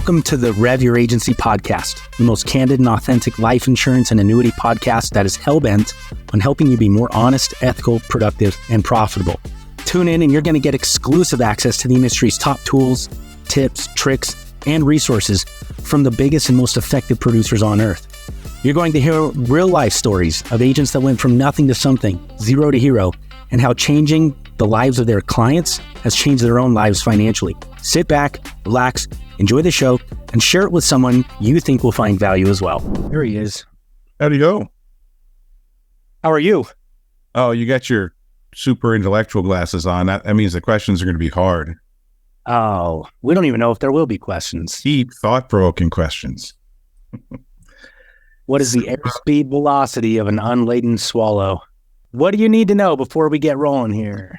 Welcome to the REV Your Agency podcast, the most candid and authentic life insurance and annuity podcast that is hell-bent on helping you be more honest, ethical, productive, and profitable. Tune in and you're going to get exclusive access to the industry's top tools, tips, tricks, and resources from the biggest and most effective producers on earth. You're going to hear real-life stories of agents that went from nothing to something, zero to hero, and how changing the lives of their clients has changed their own lives financially. Sit back, relax, enjoy the show, and share it with someone you think will find value as well. Here he is. How'd you go? How are you? Oh, you got your super intellectual glasses on. That means the questions are going to be hard. Oh, we don't even know if there will be questions. Deep, thought-provoking questions. What is the airspeed velocity of an unladen swallow? What do you need to know before we get rolling here?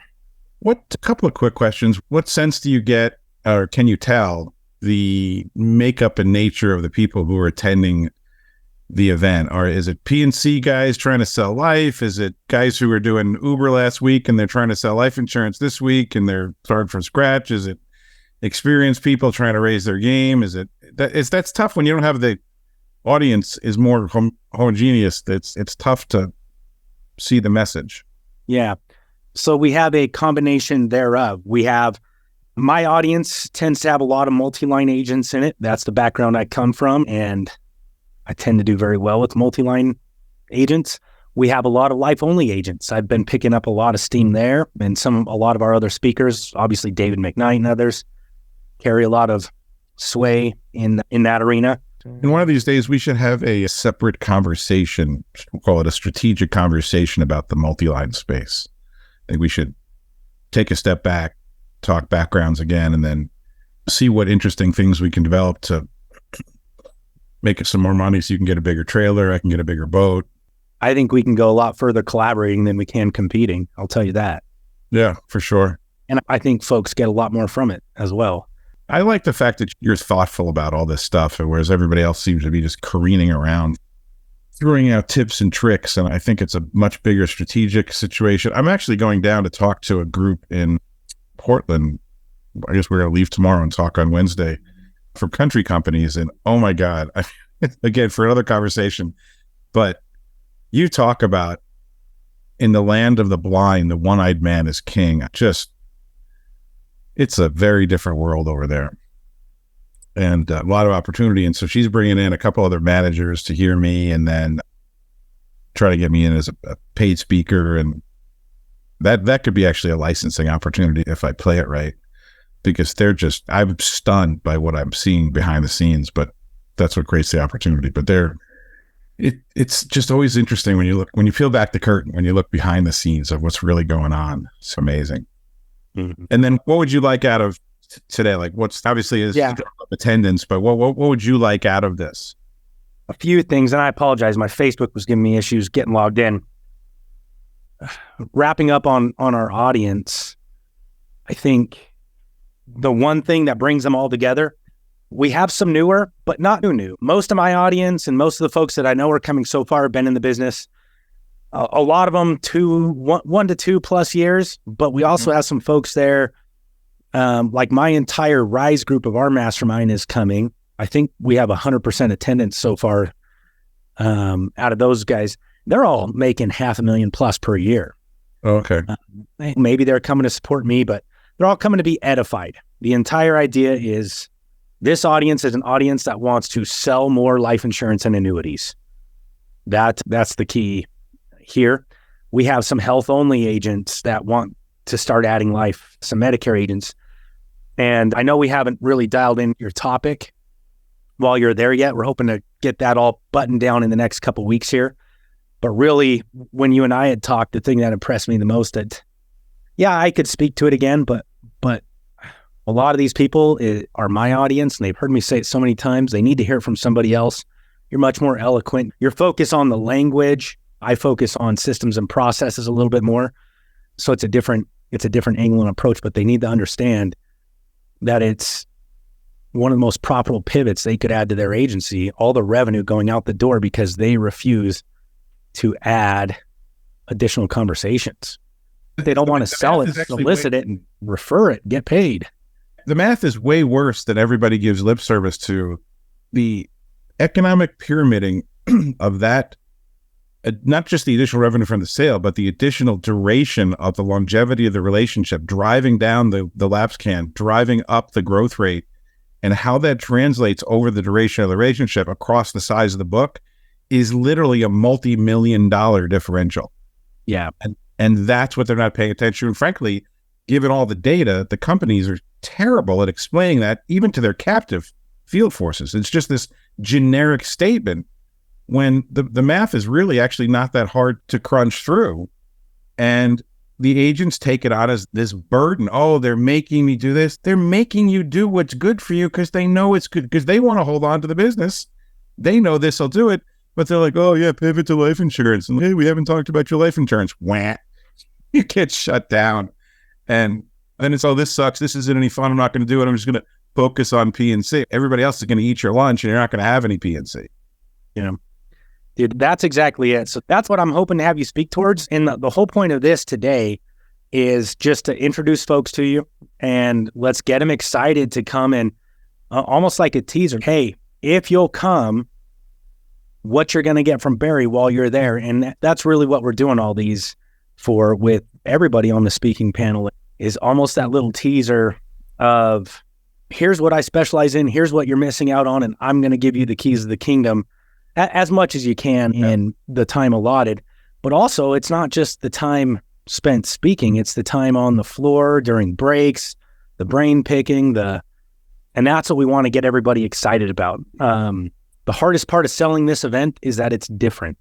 A couple of quick questions. What sense do you get, or can you tell, the makeup and nature of the people who are attending the event? Or is it P&C guys trying to sell life? Is it guys who were doing Uber last week and they're trying to sell life insurance this week and they're starting from scratch? Is it experienced people trying to raise their game? That's tough when you don't have the audience is more homogeneous. It's tough to see the message. Yeah. So we have a combination thereof. We have, my audience tends to have a lot of multi-line agents in it. That's the background I come from, and I tend to do very well with multi-line agents. We have a lot of life-only agents. I've been picking up a lot of steam there, and a lot of our other speakers, obviously David McKnight and others, carry a lot of sway in that arena. And one of these days, we should have a separate conversation. We'll call it a strategic conversation about the multi-line space. I think we should take a step back, talk backgrounds again, and then see what interesting things we can develop to make some more money so you can get a bigger trailer, I can get a bigger boat. I think we can go a lot further collaborating than we can competing. I'll tell you that. Yeah, for sure. And I think folks get a lot more from it as well. I like the fact that you're thoughtful about all this stuff, whereas everybody else seems to be just careening around, throwing out tips and tricks. And I think it's a much bigger strategic situation. I'm actually going down to talk to a group in Portland. I guess we're going to leave tomorrow and talk on Wednesday from country companies. And oh my God, again, for another conversation, but you talk about in the land of the blind, the one-eyed man is king. It's a very different world over there and a lot of opportunity. And so she's bringing in a couple other managers to hear me and then try to get me in as a paid speaker. And that could be actually a licensing opportunity if I play it right, because I'm stunned by what I'm seeing behind the scenes, but that's what creates the opportunity. But it's just always interesting when you peel back the curtain, when you look behind the scenes of what's really going on. It's amazing. Mm-hmm. And then what would you like out of today? Like what's obviously is attendance, but what would you like out of this? A few things, and I apologize. My Facebook was giving me issues getting logged in. Wrapping up on our audience, I think the one thing that brings them all together, we have some newer, but not new. Most of my audience and most of the folks that I know are coming so far have been in the business. A lot of them 1 to 2 plus years, but we also have some folks there. Like my entire Rise group of our mastermind is coming. I think we have 100% attendance so far out of those guys. They're all making $500,000 plus per year. Oh, okay. Maybe they're coming to support me, but they're all coming to be edified. The entire idea is this audience is an audience that wants to sell more life insurance and annuities. That's the key. Here, we have some health-only agents that want to start adding life, some Medicare agents. And I know we haven't really dialed in your topic while you're there yet. We're hoping to get that all buttoned down in the next couple of weeks here. But really, when you and I had talked, the thing that impressed me the most, I could speak to it again, but a lot of these people are my audience, and they've heard me say it so many times. They need to hear it from somebody else. You're much more eloquent. Your focus on the language. I focus on systems and processes a little bit more. So it's a different angle and approach, but they need to understand that it's one of the most profitable pivots they could add to their agency, all the revenue going out the door because they refuse to add additional conversations. They don't want to sell it, solicit it, and refer it, get paid. The math is way worse than everybody gives lip service to. The economic pyramiding of that, not just the additional revenue from the sale, but the additional duration of the longevity of the relationship, driving down the lapse can, driving up the growth rate, and how that translates over the duration of the relationship across the size of the book is literally a multi-million-dollar differential. Yeah. And that's what they're not paying attention to. And frankly, given all the data, the companies are terrible at explaining that even to their captive field forces. It's just this generic statement when the math is really actually not that hard to crunch through. And the agents take it on as this burden. Oh, they're making me do this. They're making you do what's good for you because they know it's good, because they want to hold on to the business. They know this will do it, but they're like, oh yeah, pivot to life insurance. And hey, we haven't talked about your life insurance. Wah. You get shut down. And then it's, oh, this sucks. This isn't any fun. I'm not going to do it. I'm just going to focus on P&C. Everybody else is going to eat your lunch and you're not going to have any P&C. You know, dude, that's exactly it. So that's what I'm hoping to have you speak towards. And the whole point of this today is just to introduce folks to you and let's get them excited to come and almost like a teaser. Hey, if you'll come, what you're going to get from Barry while you're there. And that's really what we're doing all these for with everybody on the speaking panel, is almost that little teaser of here's what I specialize in, here's what you're missing out on, and I'm going to give you the keys of the kingdom as much as you can in the time allotted. But also, it's not just the time spent speaking, it's the time on the floor during breaks, the brain picking, and that's what we want to get everybody excited about. The hardest part of selling this event is that it's different.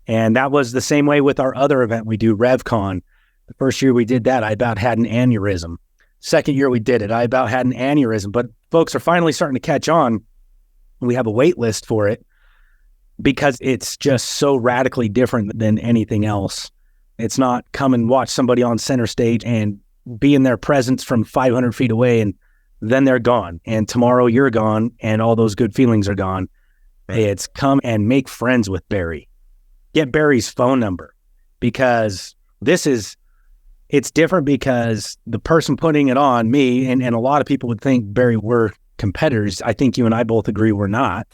And that was the same way with our other event we do, RevCon. The first year we did that, I about had an aneurysm. Second year we did it, I about had an aneurysm. But folks are finally starting to catch on. We have a wait list for it because it's just so radically different than anything else. It's not come and watch somebody on center stage and be in their presence from 500 feet away and then they're gone. And tomorrow you're gone and all those good feelings are gone. Right. It's come and make friends with Barry. Get Barry's phone number, because it's different because the person putting it on, me, and a lot of people would think, Barry, we're competitors. I think you and I both agree we're not.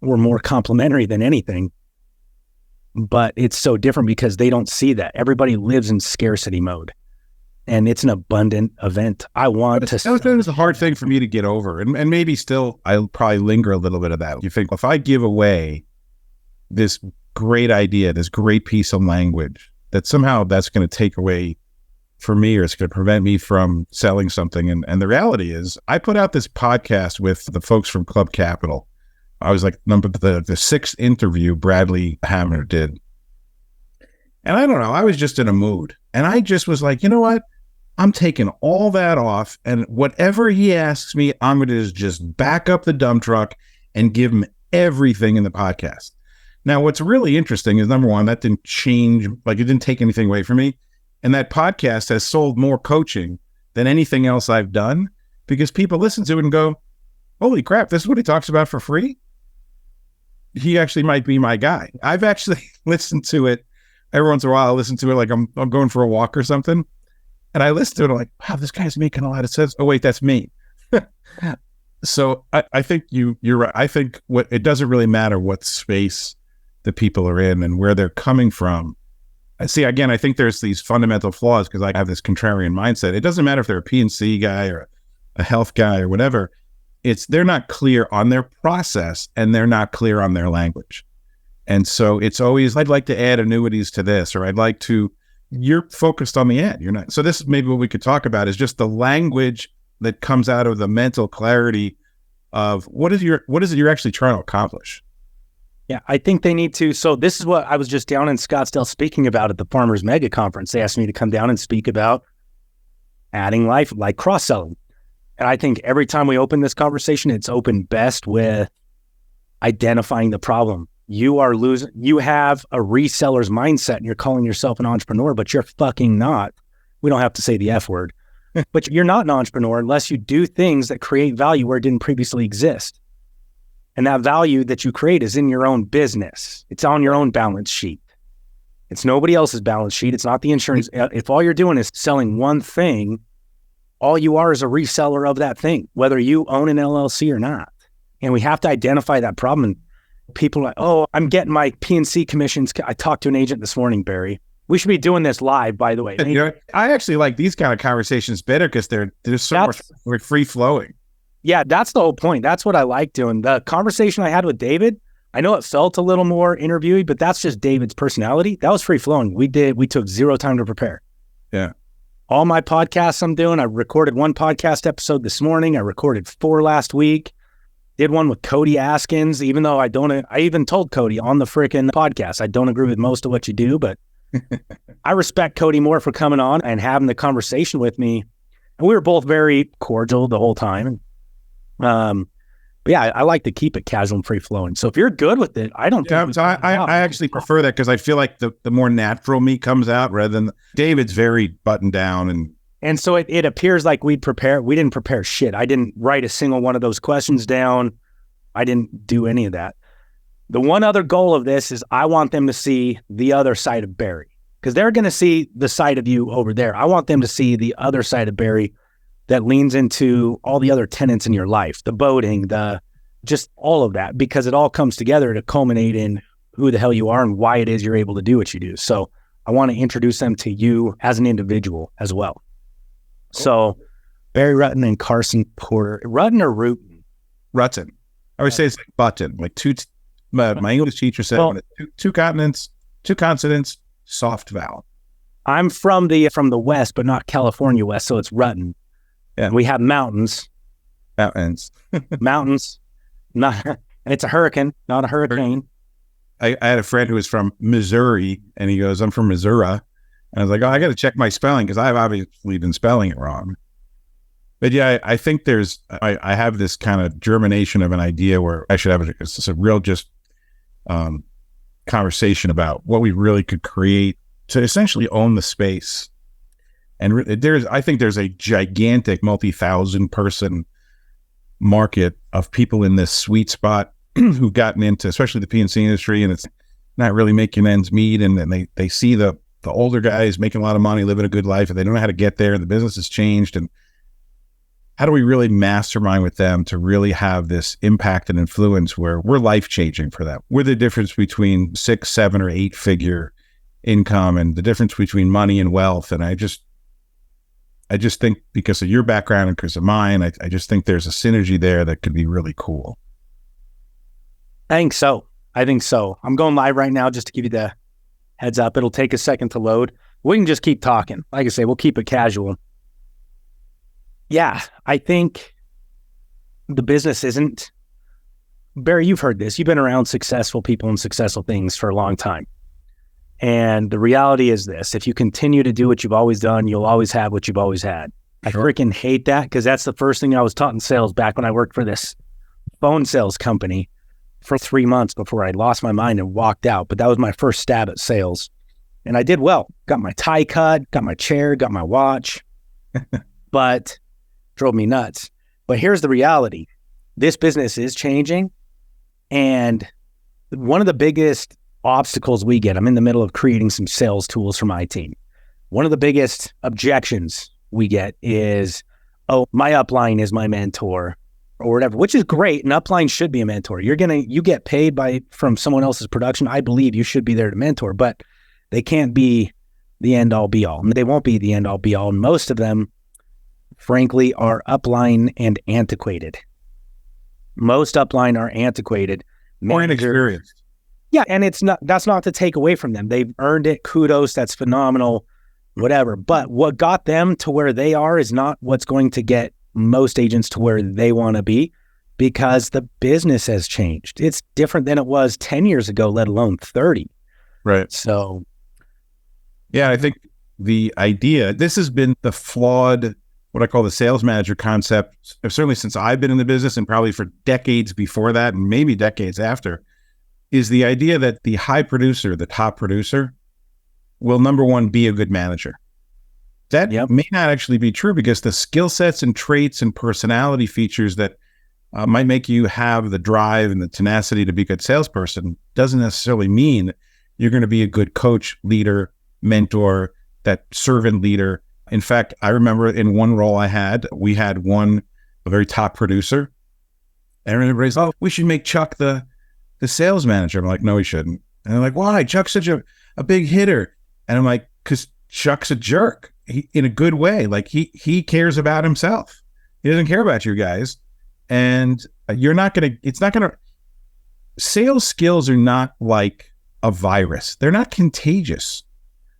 We're more complementary than anything. But it's so different because they don't see that. Everybody lives in scarcity mode. And it's an abundant event. I want to... That was a hard thing for me to get over. And maybe still, I'll probably linger a little bit of that. You think, if I give away this great idea, this great piece of language, that somehow that's going to take away for me, or it's going to prevent me from selling something. And the reality is, I put out this podcast with the folks from Club Capital. I was like the sixth interview Bradley Hammer did. And I don't know, I was just in a mood. And I just was like, you know what? I'm taking all that off, and whatever he asks me, I'm going to just back up the dump truck and give him everything in the podcast. Now, what's really interesting is, number one, that didn't change, like it didn't take anything away from me. And that podcast has sold more coaching than anything else I've done, because people listen to it and go, holy crap, this is what he talks about for free? He actually might be my guy. I've actually listened to it every once in a while. I listen to it like I'm going for a walk or something. And I listen to it, I'm like, wow, this guy's making a lot of sense. Oh, wait, that's me. So I think you're right. I think it doesn't really matter what space the people are in and where they're coming from. I think there's these fundamental flaws because I have this contrarian mindset. It doesn't matter if they're a P&C guy or a health guy or whatever. They're not clear on their process and they're not clear on their language. And so it's always, I'd like to add annuities to this, or you're focused on the end. You're not. So this is maybe what we could talk about, is just the language that comes out of the mental clarity of what is it you're actually trying to accomplish. Yeah, I think they need to. So this is what I was just down in Scottsdale speaking about at the Farmers Mega Conference. They asked me to come down and speak about adding life, like cross-selling. And I think every time we open this conversation, it's opened best with identifying the problem. You have a reseller's mindset and you're calling yourself an entrepreneur, but you're fucking not. We don't have to say the F word, but you're not an entrepreneur unless you do things that create value where it didn't previously exist. And that value that you create is in your own business. It's on your own balance sheet. It's nobody else's balance sheet. It's not the insurance. If all you're doing is selling one thing, all you are is a reseller of that thing, whether you own an LLC or not. And we have to identify that problem. And people are like, oh, I'm getting my P&C commissions. I talked to an agent this morning, Barry. We should be doing this live, by the way. You know, I actually like these kind of conversations better because they're so much free flowing. Yeah, that's the whole point. That's what I like doing. The conversation I had with David, I know it felt a little more interviewee, but that's just David's personality. That was free flowing. We took zero time to prepare. Yeah. All my podcasts I'm doing, I recorded 1 podcast episode this morning. I recorded 4 last week. Did one with Cody Askins, even though I even told Cody on the freaking podcast, I don't agree with most of what you do, but I respect Cody more for coming on and having the conversation with me. And we were both very cordial the whole time. But yeah, I like to keep it casual and free flowing. So if you're good with it, I don't. Yeah, so I actually prefer that because I feel like the more natural me comes out rather than David's very buttoned down and so it appears like we didn't prepare shit. I didn't write a single one of those questions down. I didn't do any of that. The one other goal of this is I want them to see the other side of Barry because they're going to see the side of you over there. I want them to see the other side of Barry that leans into all the other tenets in your life, the boating, just all of that, because it all comes together to culminate in who the hell you are and why it is you're able to do what you do. So I want to introduce them to you as an individual as well. Cool. So Barry Rutten and Carson Porter. Rutten or Rutten? Rutten. I would say it's like button, like two. My English teacher said two consonants, soft vowel. I'm from the West, but not California West, so it's Rutten. Yeah, we have mountains. Mountains. Not. It's a hurricane, not a hurricane. I had a friend who was from Missouri, and he goes, "I'm from Missouri," and I was like, "Oh, I got to check my spelling because I've obviously been spelling it wrong." But yeah, I think I have this kind of germination of an idea where I should have a real conversation about what we really could create to essentially own the space. And I think there's a gigantic multi-thousand person market of people in this sweet spot who've gotten into, especially the P&C industry, and it's not really making ends meet. And then they see the older guys making a lot of money, living a good life, and they don't know how to get there. And the business has changed. And how do we really mastermind with them to really have this impact and influence where we're life-changing for them? We're the difference between 6, 7, or 8 figure income and the difference between money and wealth. And I just think because of your background and because of mine, I just think there's a synergy there that could be really cool. I think so. I'm going live right now just to give you the heads up. It'll take a second to load. We can just keep talking. Like I say, we'll keep it casual. Yeah, I think the business isn't... Barry, you've heard this. You've been around successful people and successful things for a long time. And the reality is this: if you continue to do what you've always done, you'll always have what you've always had. Sure. I freaking hate that because that's the first thing I was taught in sales back when I worked for this phone sales company for 3 months before I lost my mind and walked out. But that was my first stab at sales. And I did well. Got my tie cut, got my chair, got my watch, but drove me nuts. But here's the reality. This business is changing. And one of the biggest obstacles we get, I'm in the middle of creating some sales tools for my team. One of the biggest objections we get is, oh, my upline is my mentor or whatever, which is great. An upline should be a mentor. You get paid from someone else's production. I believe you should be there to mentor, but they can't be the end all be all. They won't be the end all be all. Most of them, frankly, are upline and antiquated. Most upline are antiquated. More inexperienced. Yeah, and that's not to take away from them. They've earned it. Kudos. That's phenomenal. Whatever. But what got them to where they are is not what's going to get most agents to where they want to be, because the business has changed. It's different than it was 10 years ago, let alone 30. Right. So. Yeah, I think the idea, this has been the flawed, what I call the sales manager concept, certainly since I've been in the business and probably for decades before that and maybe decades after, is the idea that the high producer, the top producer, will, number one, be a good manager. That may not actually be true, because the skill sets and traits and personality features that might make you have the drive and the tenacity to be a good salesperson doesn't necessarily mean you're going to be a good coach, leader, mentor, that servant leader, In fact, I remember in one role we had a very top producer, and everybody's, oh, we should make Chuck the sales manager. I'm like, no, we shouldn't. And they're like, why? Chuck's such a big hitter. And I'm like, because Chuck's a jerk in a good way. Like he cares about himself. He doesn't care about you guys. And sales skills are not like a virus. They're not contagious.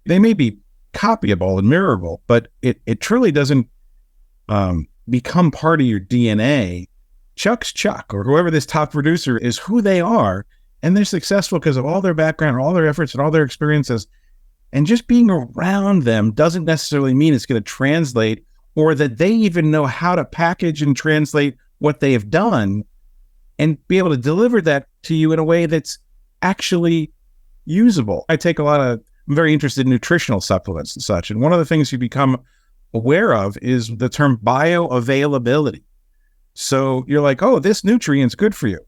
They may be copyable and mirrorable, but it truly doesn't become part of your DNA. Chuck's Chuck, or whoever this top producer is, who they are, and they're successful because of all their background, all their efforts, and all their experiences. And just being around them doesn't necessarily mean it's going to translate, or that they even know how to package and translate what they have done and be able to deliver that to you in a way that's actually usable. I'm very interested in nutritional supplements and such. And one of the things you become aware of is the term bioavailability. So you're like, oh, this nutrient's good for you.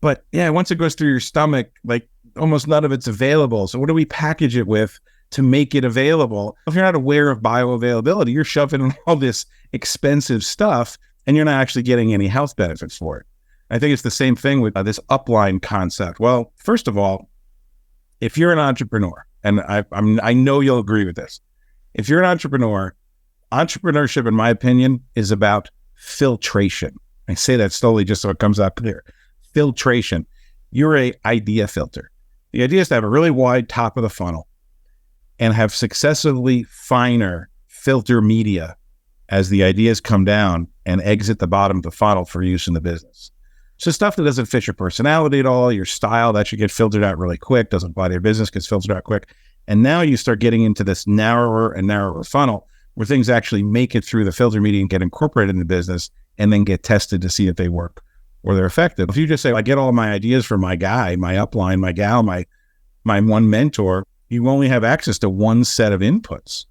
But yeah, once it goes through your stomach, like almost none of it's available. So what do we package it with to make it available? If you're not aware of bioavailability, you're shoving in all this expensive stuff and you're not actually getting any health benefits for it. I think it's the same thing with this upline concept. Well, first of all, if you're an entrepreneur, and I know you'll agree with this, if you're an entrepreneur, entrepreneurship, in my opinion, is about filtration. I say that slowly just so it comes out clear. Filtration. You're an idea filter. The idea is to have a really wide top of the funnel and have successively finer filter media as the ideas come down and exit the bottom of the funnel for use in the business. So stuff that doesn't fit your personality at all, your style, that should get filtered out really quick, doesn't apply to your business, gets filtered out quick. And now you start getting into this narrower and narrower funnel where things actually make it through the filter media and get incorporated in the business and then get tested to see if they work or they're effective. If you just say, I get all of my ideas from my guy, my upline, my gal, my one mentor, you only have access to one set of inputs.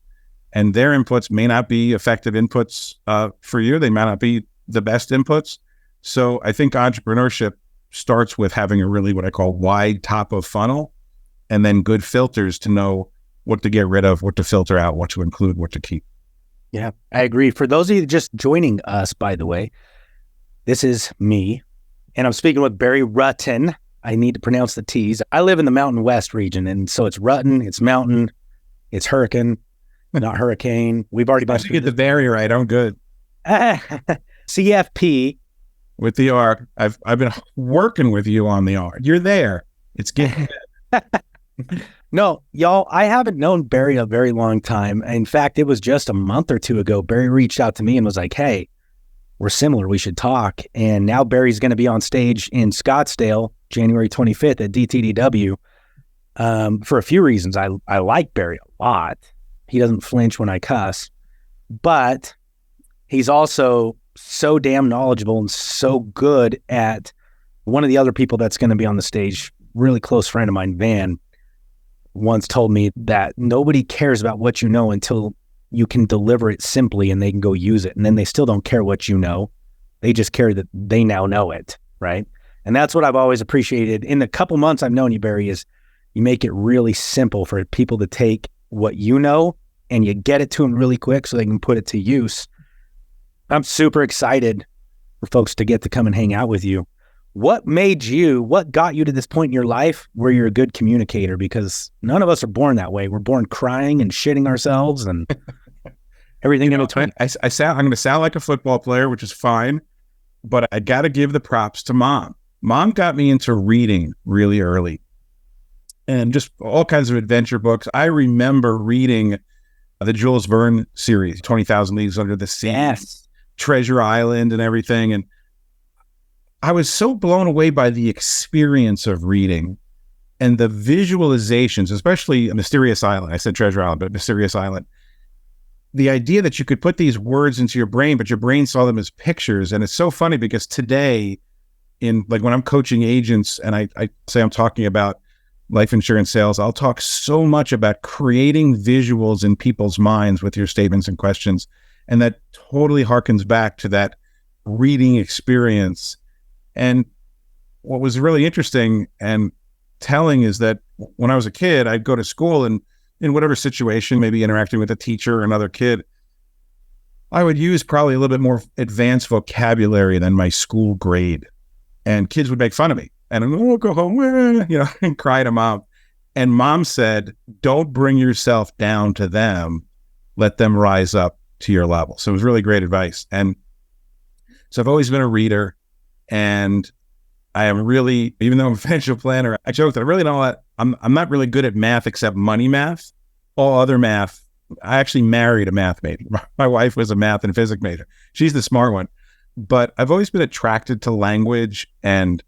And their inputs may not be effective inputs for you. They might not be the best inputs. So I think entrepreneurship starts with having a really what I call wide top of funnel and then good filters to know what to get rid of, what to filter out, what to include, what to keep. Yeah, I agree. For those of you just joining us, by the way, this is me, and I'm speaking with Barry Rutten. I need to pronounce the T's. I live in the Mountain West region, and so it's Rutten, it's mountain, it's hurricane, not hurricane. We've already I should get the Barry right. I'm good. CFP. With the R. I've been working with you on the R. You're there. It's getting No, y'all, I haven't known Barry a very long time. In fact, it was just a month or two ago, Barry reached out to me and was like, hey, we're similar. We should talk. And now Barry's going to be on stage in Scottsdale, January 25th at DTDW for a few reasons. I like Barry a lot. He doesn't flinch when I cuss, but he's also so damn knowledgeable and so good at one of the other people that's going to be on the stage, really close friend of mine, Van, once told me that nobody cares about what you know until you can deliver it simply and they can go use it. And then they still don't care what you know. They just care that they now know it, right? And that's what I've always appreciated. In the couple months I've known you, Barry, is you make it really simple for people to take what you know and you get it to them really quick so they can put it to use. I'm super excited for folks to get to come and hang out with you. What got you to this point in your life where you're a good communicator? Because none of us are born that way. We're born crying and shitting ourselves and everything in between. I'm going to sound like a football player, which is fine, but I got to give the props to Mom. Mom got me into reading really early and just all kinds of adventure books. I remember reading the Jules Verne series, 20,000 Leagues Under the Sea, yes. Treasure Island and everything. And I was so blown away by the experience of reading and the visualizations, especially Mysterious Island. I said Treasure Island, but Mysterious Island. The idea that you could put these words into your brain, but your brain saw them as pictures. And it's so funny because today, when I'm coaching agents and I say I'm talking about life insurance sales, I'll talk so much about creating visuals in people's minds with your statements and questions. And that totally harkens back to that reading experience. And what was really interesting and telling is that when I was a kid, I'd go to school and in whatever situation, maybe interacting with a teacher or another kid, I would use probably a little bit more advanced vocabulary than my school grade. And kids would make fun of me. And I'd go home, and cry to mom. And mom said, don't bring yourself down to them. Let them rise up to your level. So it was really great advice. And so I've always been a reader. And I am really, even though I'm a financial planner, I joke that I really don't, I'm not really good at math except money math. All other math, I actually married a math major. My wife was a math and physics major. She's the smart one. But I've always been attracted to language and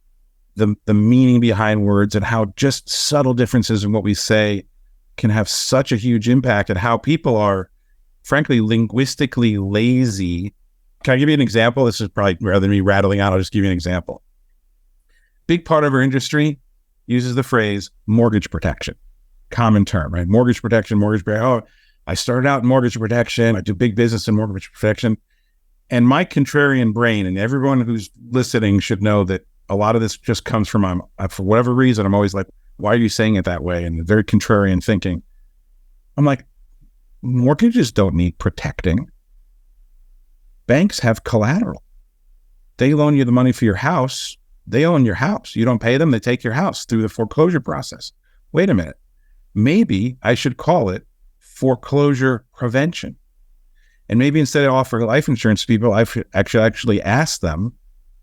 the meaning behind words and how just subtle differences in what we say can have such a huge impact, and how people are, frankly, linguistically lazy. Can I give you an example? This is probably, rather than me rattling out, I'll just give you an example. Big part of our industry uses the phrase mortgage protection. Common term, right? Mortgage protection. Oh, I started out in mortgage protection. I do big business in mortgage protection. And my contrarian brain, and everyone who's listening should know that a lot of this just comes from, for whatever reason, I'm always like, why are you saying it that way? And very contrarian thinking. I'm like, mortgages don't need protecting. Banks have collateral. They loan you the money for your house. They own your house. You don't pay them, they take your house through the foreclosure process. Wait a minute. Maybe I should call it foreclosure prevention. And maybe instead of offering life insurance to people, I should actually ask them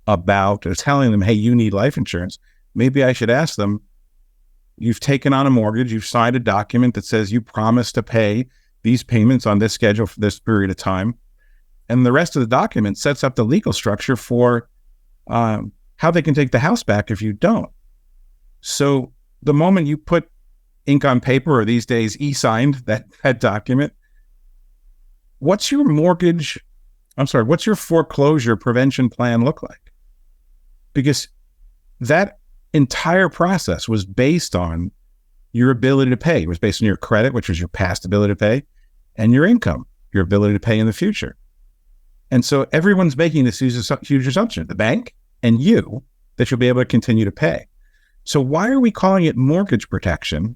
about, or telling them, hey, you need life insurance. Maybe I should ask them, you've taken on a mortgage, you've signed a document that says you promise to pay these payments on this schedule for this period of time. And the rest of the document sets up the legal structure for how they can take the house back if you don't. So the moment you put ink on paper, or these days e-signed that document, what's your foreclosure prevention plan look like? Because that entire process was based on your ability to pay. It was based on your credit, which was your past ability to pay, and your income, your ability to pay in the future. And so everyone's making this huge assumption, the bank and you, that you'll be able to continue to pay. So why are we calling it mortgage protection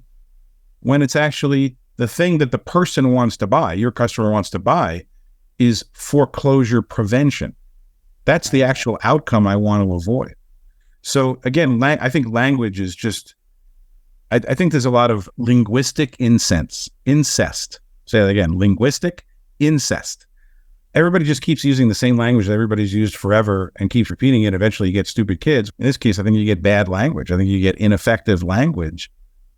when it's actually the thing that the person wants to buy, your customer wants to buy, is foreclosure prevention? That's the actual outcome I want to avoid. So again, I think language is just, I think there's a lot of linguistic incest. Say that again, linguistic incest. Everybody just keeps using the same language that everybody's used forever and keeps repeating it. Eventually you get stupid kids. In this case, I think you get bad language. I think you get ineffective language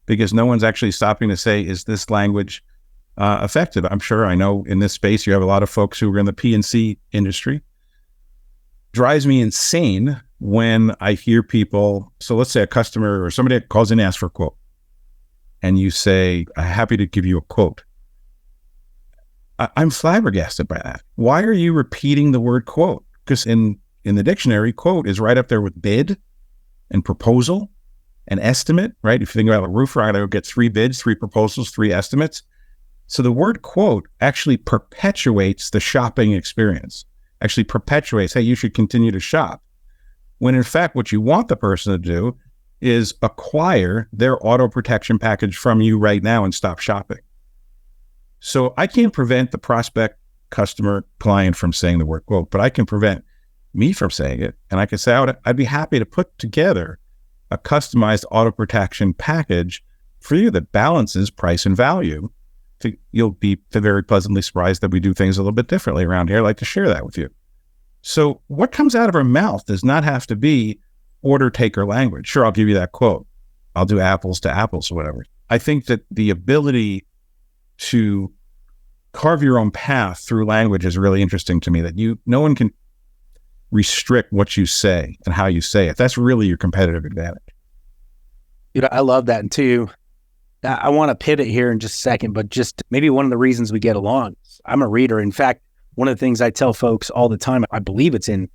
because no one's actually stopping to say, is this language effective? I'm sure, I know in this space, you have a lot of folks who are in the P&C industry. Drives me insane when I hear people, so let's say a customer or somebody calls in and asks for a quote, and you say, I'm happy to give you a quote. I'm flabbergasted by that. Why are you repeating the word quote? Because in the dictionary, quote is right up there with bid and proposal and estimate, right? If you think about a roofer, I gotta go get 3 bids, 3 proposals, 3 estimates. So the word quote actually perpetuates the shopping experience, actually perpetuates, hey, you should continue to shop. When in fact, what you want the person to do is acquire their auto protection package from you right now and stop shopping. So I can't prevent the prospect, customer, client from saying the word quote, but I can prevent me from saying it. And I can say, I'd be happy to put together a customized auto protection package for you that balances price and value. You'll be very pleasantly surprised that we do things a little bit differently around here. I'd like to share that with you. So what comes out of our mouth does not have to be order taker language. Sure, I'll give you that quote. I'll do apples to apples or whatever. I think that the ability to carve your own path through language is really interesting to me, that no one can restrict what you say and how you say it. That's really your competitive advantage. I love that. And too, I want to pivot here in just a second, but just maybe one of the reasons we get along, I'm a reader. In fact, one of the things I tell folks all the time, I believe it's in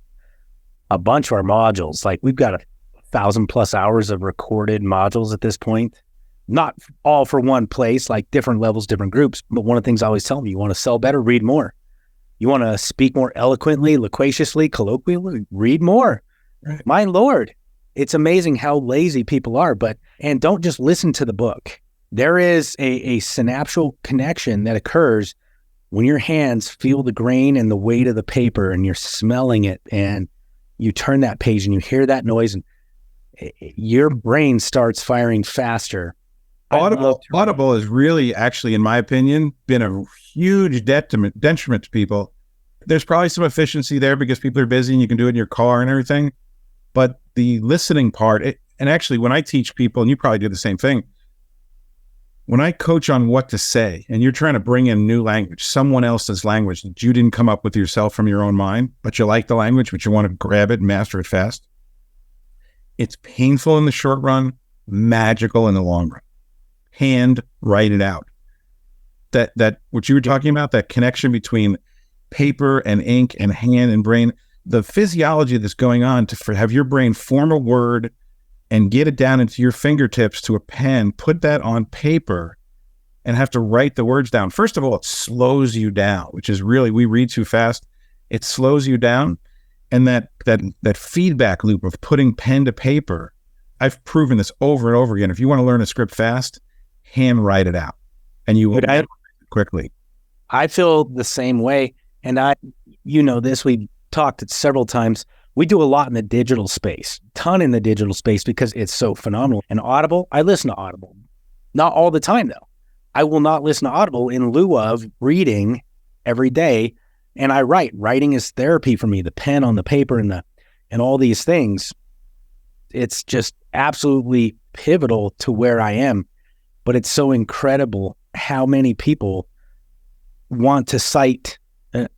a bunch of our modules. Like we've got 1,000+ hours of recorded modules at this point. Not all for one place, like different levels, different groups. But one of the things I always tell them, you want to sell better, read more. You want to speak more eloquently, loquaciously, colloquially, read more. Right. My Lord, it's amazing how lazy people are. And don't just listen to the book. There is a synaptial connection that occurs when your hands feel the grain and the weight of the paper and you're smelling it and you turn that page and you hear that noise and your brain starts firing faster. Audible has really, actually, in my opinion, been a huge detriment to people. There's probably some efficiency there because people are busy and you can do it in your car and everything. But the listening part, and actually when I teach people, and you probably do the same thing, when I coach on what to say and you're trying to bring in new language, someone else's language that you didn't come up with yourself from your own mind, but you like the language, but you want to grab it and master it fast, it's painful in the short run, magical in the long run. Hand write it out. That what you were talking about, that connection between paper and ink and hand and brain, the physiology that's going on to have your brain form a word and get it down into your fingertips to a pen, put that on paper and have to write the words down. First of all, it slows you down, which is really, we read too fast. It slows you down. And that feedback loop of putting pen to paper, I've proven this over and over again. If you want to learn a script fast, hand write it out and you will quickly. I feel the same way. And this, we've talked it several times. We do a lot in the digital space, ton in the digital space because it's so phenomenal. And Audible, I listen to Audible. Not all the time though. I will not listen to Audible in lieu of reading every day. And I write. Writing is therapy for me. The pen on the paper and all these things. It's just absolutely pivotal to where I am. But it's so incredible how many people want to cite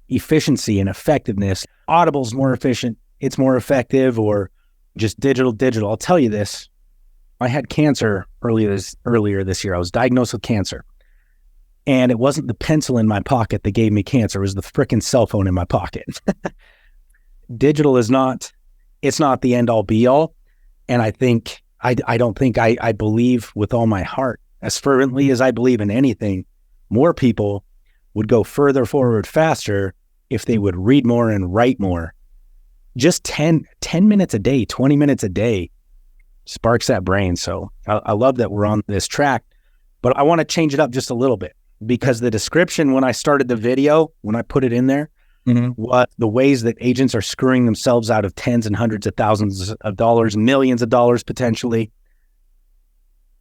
efficiency and effectiveness. Audible's more efficient, it's more effective, or just digital. I'll tell you this. I had cancer earlier this year. I was diagnosed with cancer. And it wasn't the pencil in my pocket that gave me cancer. It was the frickin' cell phone in my pocket. Digital is not the end all be all. And I think, I don't think I believe with all my heart, as fervently as I believe in anything, more people would go further forward faster if they would read more and write more. Just 10 minutes a day, 20 minutes a day sparks that brain. So I love that we're on this track, but I want to change it up just a little bit because the description when I started the video, when I put it in there, what the ways that agents are screwing themselves out of tens and hundreds of thousands of dollars, millions of dollars potentially.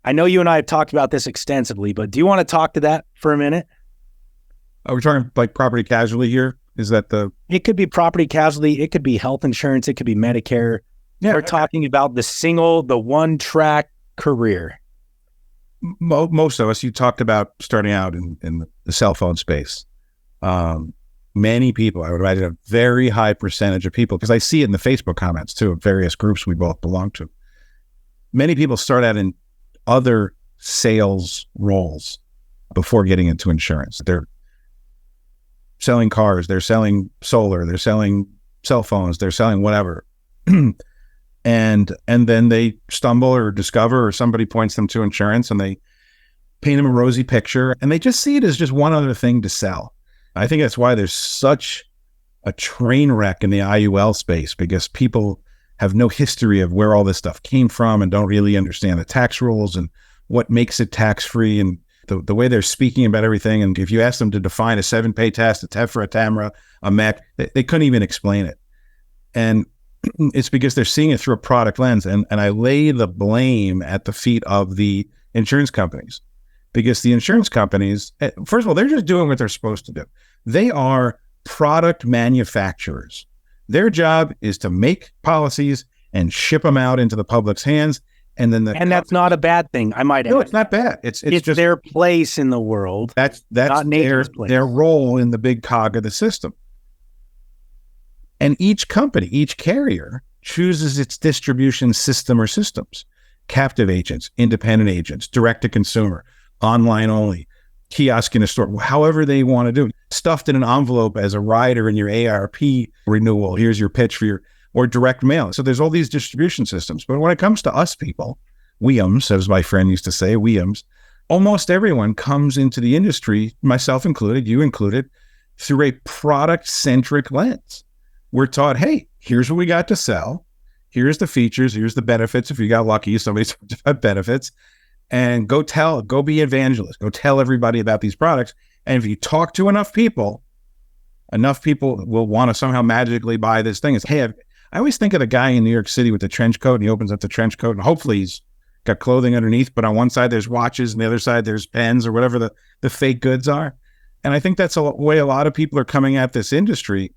I know you and I have talked about this extensively, but do you want to talk to that for a minute? Are we talking like property casualty here? Is that It could be property casualty. It could be health insurance. It could be Medicare. Yeah, we're talking about the one track career. Most of us, you talked about starting out in the cell phone space. Many people, I would imagine a very high percentage of people, because I see it in the Facebook comments too, of various groups we both belong to. Many people start out in other sales roles before getting into insurance. They're selling cars, they're selling solar, they're selling cell phones, they're selling whatever. and then they stumble or discover, or somebody points them to insurance and they paint them a rosy picture and they just see it as just one other thing to sell. I think that's why there's such a train wreck in the IUL space, because people have no history of where all this stuff came from and don't really understand the tax rules and what makes it tax-free and the way they're speaking about everything. And if you ask them to define a 7-pay test, a TEFRA, a TAMRA, a MEC, they couldn't even explain it. And it's because they're seeing it through a product lens. And I lay the blame at the feet of the insurance companies, because the insurance companies, first of all, they're just doing what they're supposed to do. They are product manufacturers. Their job is to make policies and ship them out into the public's hands. And then that's not a bad thing, I might add. No, it's not bad. It's just their place in the world. That's their role in the big cog of the system. And each company, each carrier chooses its distribution system or systems. Captive agents, independent agents, direct to consumer, online only, kiosk in a store, however they want to do it. Stuffed in an envelope as a rider in your AARP renewal. Here's your pitch for or direct mail. So there's all these distribution systems. But when it comes to us people, weeums, as my friend used to say, weeums, almost everyone comes into the industry, myself included, you included, through a product-centric lens. We're taught, hey, here's what we got to sell. Here's the features. Here's the benefits. If you got lucky, somebody talked about benefits. And go be evangelist. Go tell everybody about these products. And if you talk to enough people will want to somehow magically buy this thing. It's, hey, I always think of the guy in New York City with the trench coat, and he opens up the trench coat, and hopefully he's got clothing underneath, but on one side there's watches, and the other side there's pens or whatever the fake goods are. And I think that's the way a lot of people are coming at this industry,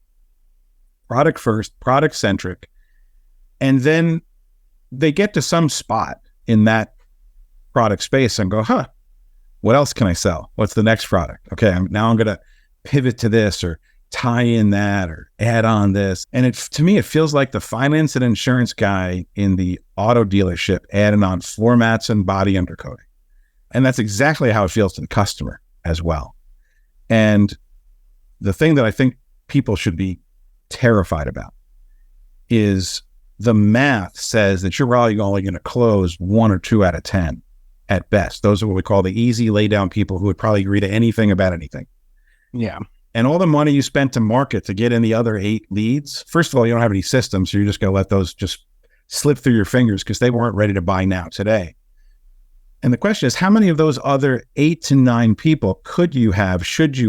product first, product centric. And then they get to some spot in that product space and go, what else can I sell? What's the next product? Okay, now I'm going to pivot to this or tie in that or add on this. And to me, it feels like the finance and insurance guy in the auto dealership adding on floor mats and body undercoating. And that's exactly how it feels to the customer as well. And the thing that I think people should be terrified about is the math says that you're probably only going to close 1 or 2 out of 10 at best. Those are what we call the easy lay down people who would probably agree to anything about anything. Yeah. And all the money you spent to market to get in the other 8 leads, first of all, you don't have any systems, so you're just going to let those just slip through your fingers because they weren't ready to buy now today. And the question is, how many of those other 8 to 9 people should you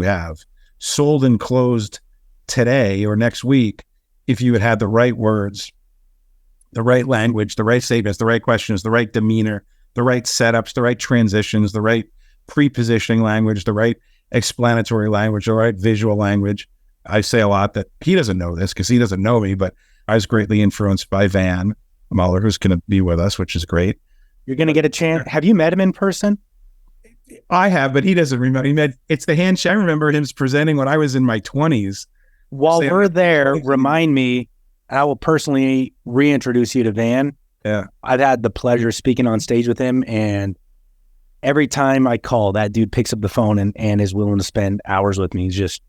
have sold and closed today or next week if you had the right words, the right language, the right statements, the right questions, the right demeanor, the right setups, the right transitions, the right pre-positioning language, the right explanatory language, the right visual language. I say a lot that he doesn't know this because he doesn't know me, but I was greatly influenced by Van Muller, who's going to be with us, which is great. You're going to get a chance. Have you met him in person? I have, but he doesn't remember. It's the handshake. I remember him presenting when I was in my 20s. While we're there, remind me, I will personally reintroduce you to Van. Yeah. I've had the pleasure of speaking on stage with him, and every time I call, that dude picks up the phone and is willing to spend hours with me. He's just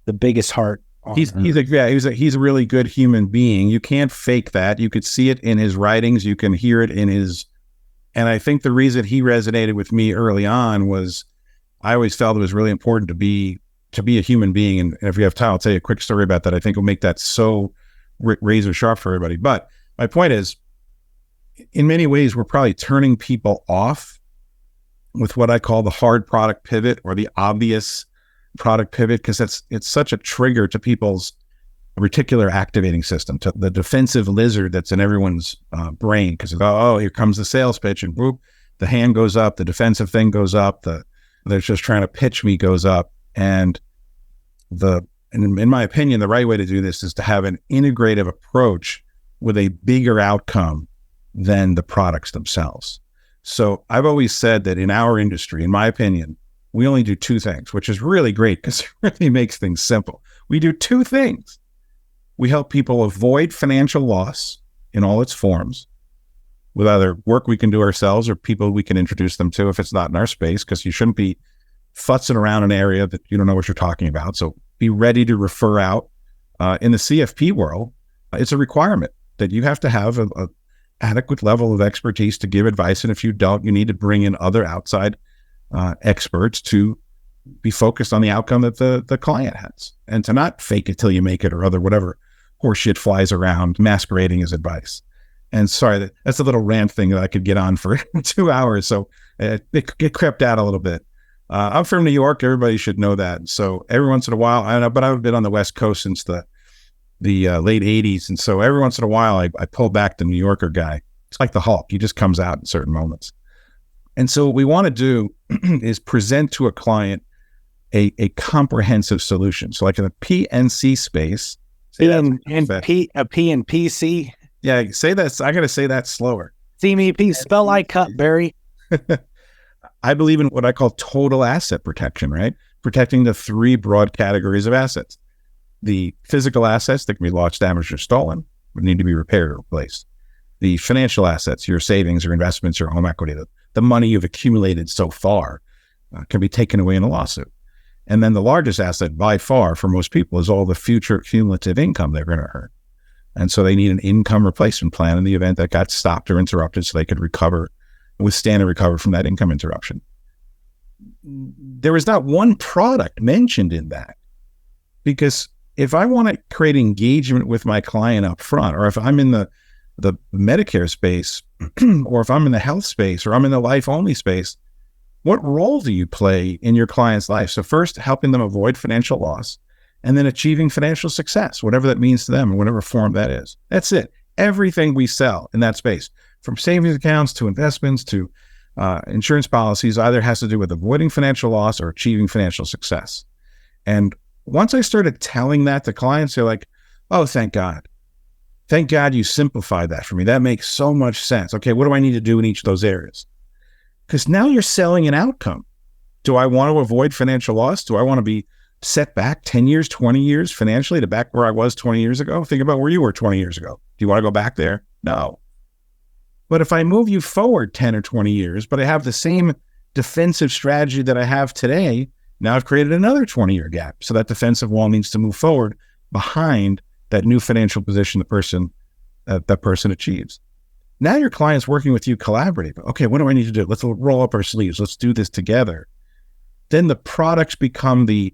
the biggest heart. He's a really good human being. You can't fake that. You could see it in his writings. You can hear it in his. And I think the reason he resonated with me early on was I always felt it was really important to be a human being. And if you have time, I'll tell you a quick story about that. I think will make that so razor sharp for everybody. But my point is, in many ways, we're probably turning people off with what I call the hard product pivot or the obvious product pivot, because it's such a trigger to people's reticular activating system, to the defensive lizard that's in everyone's brain, because here comes the sales pitch, and whoop, the hand goes up, the defensive thing goes up, they're just trying to pitch me goes up. And in my opinion, the right way to do this is to have an integrative approach with a bigger outcome than the products themselves. So I've always said that in our industry, in my opinion, we only do 2 things, which is really great because it really makes things simple. We do 2 things. We help people avoid financial loss in all its forms with either work we can do ourselves or people we can introduce them to if it's not in our space, because you shouldn't be futzing around an area that you don't know what you're talking about. So be ready to refer out. In the CFP world, it's a requirement that you have to have a adequate level of expertise to give advice. And if you don't, you need to bring in other outside experts to be focused on the outcome that the client has, and to not fake it till you make it or other whatever horseshit flies around masquerading as advice. And sorry, that's a little rant thing that I could get on for 2 hours. So it crept out a little bit. I'm from New York. Everybody should know that. So every once in a while, I don't know, but I've been on the West Coast since the late 80s. And so every once in a while, I pull back the New Yorker guy. It's like the Hulk. He just comes out in certain moments. And so what we want to do is present to a client a comprehensive solution. So like in the PNC space. P and PC. Yeah, say that. I got to say that slower. CMP, spell like cut, Barry. I believe in what I call total asset protection, right? Protecting the 3 broad categories of assets. The physical assets that can be lost, damaged, or stolen would need to be repaired or replaced. The financial assets, your savings, your investments, your home equity, the money you've accumulated so far can be taken away in a lawsuit. And then the largest asset by far for most people is all the future cumulative income they're going to earn. And so they need an income replacement plan in the event that got stopped or interrupted so they could withstand and recover from that income interruption. There is not one product mentioned in that, because if I want to create engagement with my client up front, or if I'm in the Medicare space, or if I'm in the health space, or I'm in the life only space, what role do you play in your client's life? So first, helping them avoid financial loss, and then achieving financial success, whatever that means to them, in whatever form that is. That's it. Everything we sell in that space, from savings accounts to investments to insurance policies, either has to do with avoiding financial loss or achieving financial success. And once I started telling that to clients, they're like, oh, thank God. Thank God you simplified that for me. That makes so much sense. Okay, what do I need to do in each of those areas? Because now you're selling an outcome. Do I want to avoid financial loss? Do I want to be set back 10 years, 20 years financially to back where I was 20 years ago? Think about where you were 20 years ago. Do you want to go back there? No. But if I move you forward 10 or 20 years, but I have the same defensive strategy that I have today, now I've created another 20-year gap. So that defensive wall needs to move forward behind that new financial position that person achieves. Now your client's working with you collaboratively. Okay, what do I need to do? Let's roll up our sleeves. Let's do this together. Then the products become the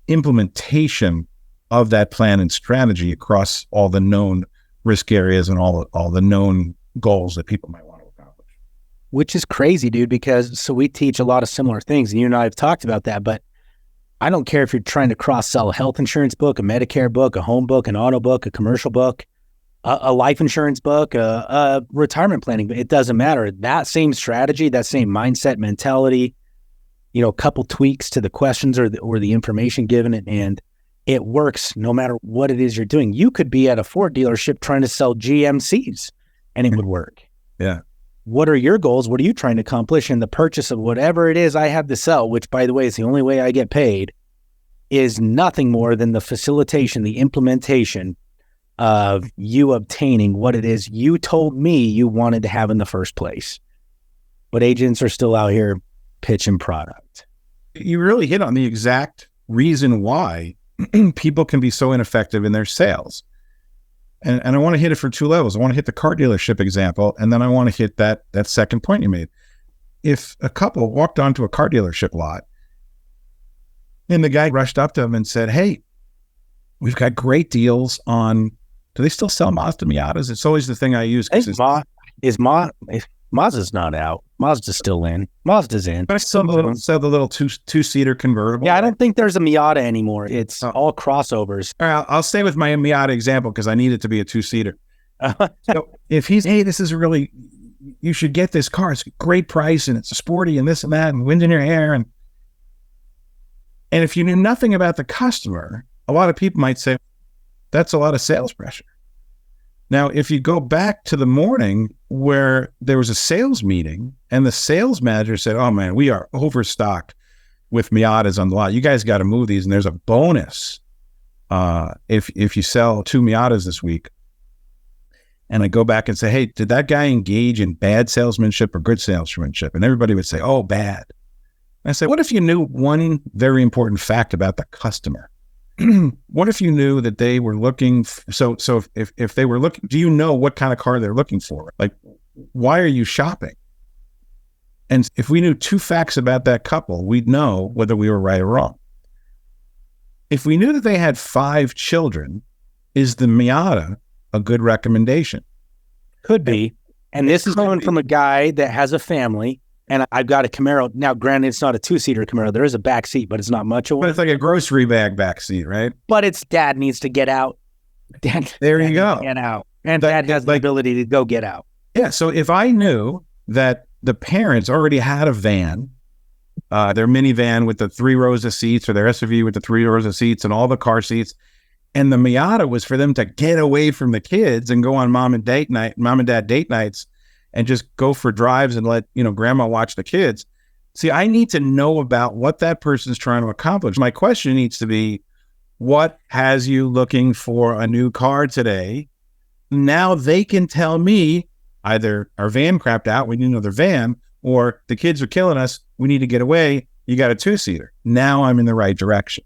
implementation of that plan and strategy across all the known risk areas and all the known goals that people might want to accomplish. Which is crazy, dude, because so we teach a lot of similar things, and you and I have talked about that, but I don't care if you're trying to cross-sell a health insurance book, a Medicare book, a home book, an auto book, a commercial book, a life insurance book, a retirement planning, it doesn't matter. That same strategy, that same mindset, mentality, a couple tweaks to the questions or the information given, and it works no matter what it is you're doing. You could be at a Ford dealership trying to sell GMCs and it would work. Yeah. What are your goals? What are you trying to accomplish in the purchase of whatever it is I have to sell, which, by the way, is the only way I get paid, is nothing more than the facilitation, the implementation of you obtaining what it is you told me you wanted to have in the first place. But agents are still out here pitching product. You really hit on the exact reason why people can be so ineffective in their sales. And I want to hit it for two levels. I want to hit the car dealership example, and then I want to hit that second point you made. If a couple walked onto a car dealership lot and the guy rushed up to them and said, hey, we've got great deals on, do they still sell Mazda Miatas? It's always the thing I use. Mazda's not out. Mazda's still in. Mazda's in. But I still sell the little two-seater convertible. Yeah, I don't think there's a Miata anymore. It's all crossovers. All right, I'll stay with my Miata example because I need it to be a two-seater. So if he's, hey, this is really, you should get this car. It's a great price and it's a sporty and this and that and wind in your hair. And if you knew nothing about the customer, a lot of people might say, that's a lot of sales pressure. Now, if you go back to the morning where there was a sales meeting and the sales manager said, oh man, we are overstocked with Miatas on the lot. You guys got to move these. And there's a bonus if you sell 2 Miatas this week. And I go back and say, hey, did that guy engage in bad salesmanship or good salesmanship? And everybody would say, oh, bad. And I said, what if you knew one very important fact about the customer? What if you knew that they were looking, so if they were looking, do you know what kind of car they're looking for? Like, why are you shopping? And if we knew 2 facts about that couple, we'd know whether we were right or wrong. If we knew that they had 5 children, is the Miata a good recommendation? Could be. And this is coming from a guy that has a family. And I've got a Camaro. Now, granted, it's not a 2-seater Camaro. There is a back seat, but it's not much of one. But it's like a grocery bag back seat, right? But it's dad needs to get out. There you go. Get out. And dad has the ability to go get out. Yeah. So if I knew that the parents already had a van, their minivan with the 3 rows of seats, or their SUV with the 3 rows of seats and all the car seats, and the Miata was for them to get away from the kids and go on mom and dad date nights, and just go for drives and let, grandma watch the kids. See, I need to know about what that person's trying to accomplish. My question needs to be, what has you looking for a new car today? Now they can tell me either our van crapped out, we need another van, or the kids are killing us, we need to get away, you got a 2-seater. Now I'm in the right direction,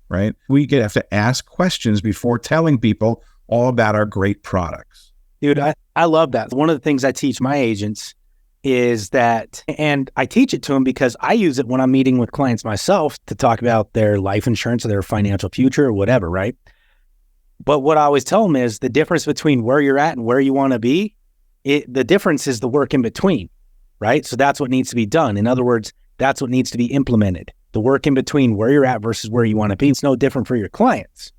right? We have to ask questions before telling people all about our great products. Dude, I love that. One of the things I teach my agents is that, and I teach it to them because I use it when I'm meeting with clients myself to talk about their life insurance or their financial future or whatever, right? But what I always tell them is the difference between where you're at and where you want to be, the difference is the work in between, right? So that's what needs to be done. In other words, That's what needs to be implemented. The work in between where you're at versus where you want to be. It's no different for your clients.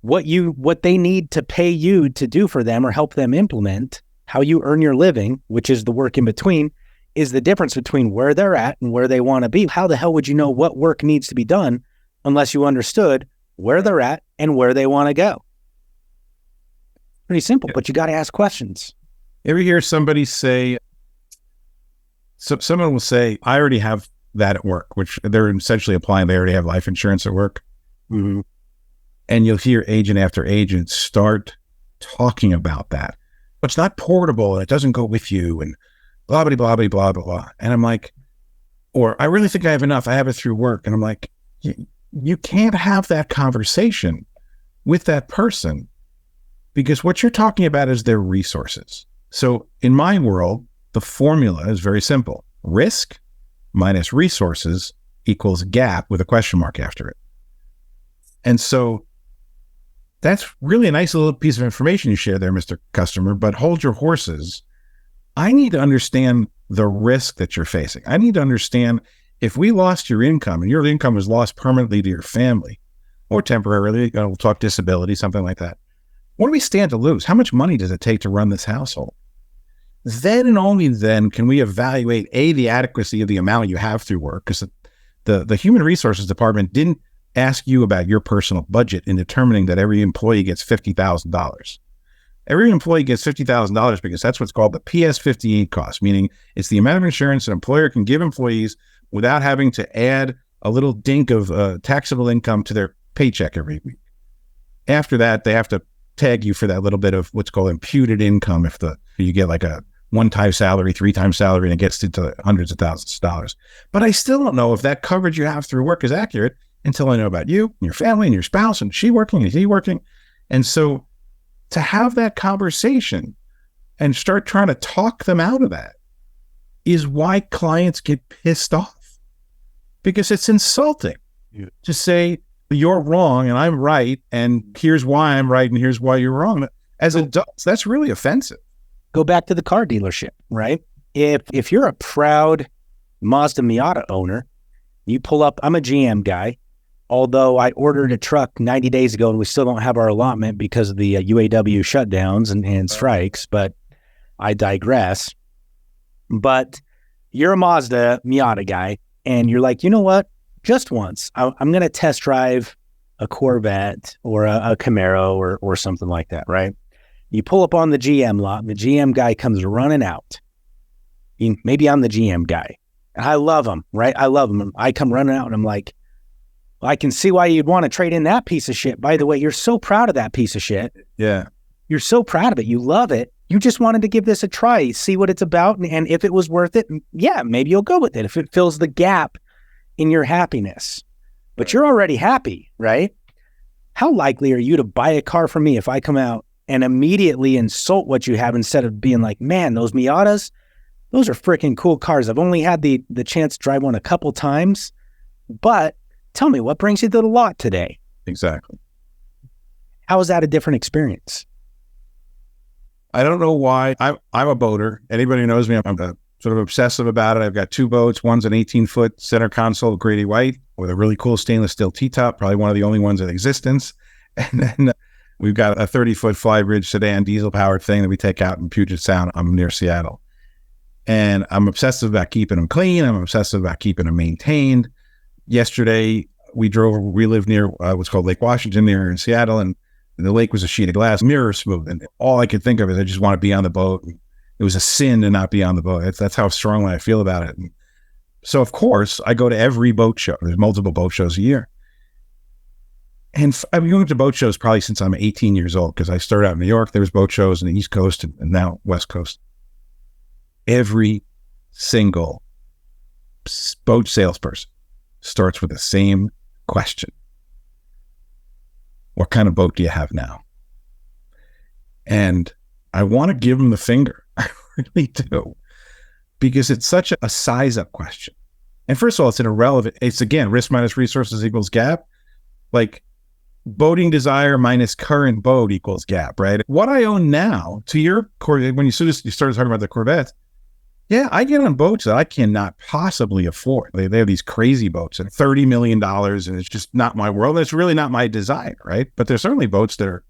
What they need to pay you to do for them or help them implement, how you earn your living, which is the work in between, is the difference between where they're at and where they want to be. How the hell would you know what work needs to be done unless you understood where they're at and where they want to go? Pretty simple, but you got to ask questions. You ever hear somebody say, someone will say, I already have that at work, which they're essentially applying, they already have life insurance at work. Mm-hmm. And you'll hear agent after agent start talking about that. But it's not portable and it doesn't go with you and blah, blah, blah, blah, blah, blah, blah. And I'm like, or I really think I have enough. I have it through work. And I'm like, you can't have that conversation with that person because what you're talking about is their resources. So in my world, the formula is very simple. Risk minus resources equals gap with a question mark after it. And so that's really a nice little piece of information you share there, Mr. Customer, but hold your horses. I need to understand the risk that you're facing. I need to understand if we lost your income and your income was lost permanently to your family or temporarily, we'll talk disability, something like that. What do we stand to lose? How much money does it take to run this household? Then and only then can we evaluate, the adequacy of the amount you have through work, because the Human Resources Department didn't ask you about your personal budget in determining that every employee gets $50,000. Every employee gets $50,000 because that's what's called the PS58 cost, meaning it's the amount of insurance an employer can give employees without having to add a little dink of taxable income to their paycheck every week. After that, they have to tag you for that little bit of what's called imputed income if you get like a one-time salary, three-time salary, and it gets into hundreds of thousands of dollars. But I still don't know if that coverage you have through work is accurate until I know about you and your family and your spouse and she working, is he working? And so to have that conversation and start trying to talk them out of that is why clients get pissed off, because it's insulting to say you're wrong and I'm right, and here's why I'm right and here's why you're wrong. As adults, that's really offensive. Go back to the car dealership, right? If you're a proud Mazda Miata owner, you pull up, I'm a GM guy, although I ordered a truck 90 days ago and we still don't have our allotment because of the UAW shutdowns and strikes, but I digress. But you're a Mazda Miata guy and you're like, you know what? Just once, I'm going to test drive a Corvette or a Camaro or something like that, right? You pull up on the GM lot and the GM guy comes running out. Maybe I'm the GM guy. And I love him, right? I love him. I come running out and I'm like, well, I can see why you'd want to trade in that piece of shit. By the way, you're so proud of that piece of shit. Yeah. You're so proud of it. You love it. You just wanted to give this a try, see what it's about. And if it was worth it, yeah, maybe you'll go with it if it fills the gap in your happiness. But you're already happy, right? How likely are you to buy a car from me if I come out and immediately insult what you have instead of being like, man, those Miatas, those are freaking cool cars. I've only had the chance to drive one a couple times, but tell me, what brings you to the lot today? Exactly. How is that a different experience? I don't know why. I'm a boater. Anybody who knows me, I'm sort of obsessive about it. I've got two boats. One's an 18-foot center console Grady White with a really cool stainless steel T-top, probably one of the only ones in existence. And then we've got a 30-foot Flybridge sedan diesel-powered thing that we take out in Puget Sound. I'm near Seattle. And I'm obsessive about keeping them clean. I'm obsessive about keeping them maintained. Yesterday, we live near what's called Lake Washington near in Seattle, and the lake was a sheet of glass, mirror smooth. And all I could think of is I just want to be on the boat. It was a sin to not be on the boat. That's how strongly I feel about it. And so, of course, I go to every boat show. There's multiple boat shows a year. And I've been going to boat shows probably since I'm 18 years old, because I started out in New York. There was boat shows in the East Coast and now West Coast. Every single boat salesperson starts with the same question. What kind of boat do you have now? And I want to give them the finger. I really do. Because it's such a size-up question. And first of all, it's an irrelevant. It's, again, risk minus resources equals gap. Like, boating desire minus current boat equals gap, right? What I own now, to your Corvette, when you started talking about the Corvette, Yeah, I get on boats that I cannot possibly afford. They have these crazy boats at $30 million, and it's just not my world. It's really not my desire, right? But there's certainly boats that are a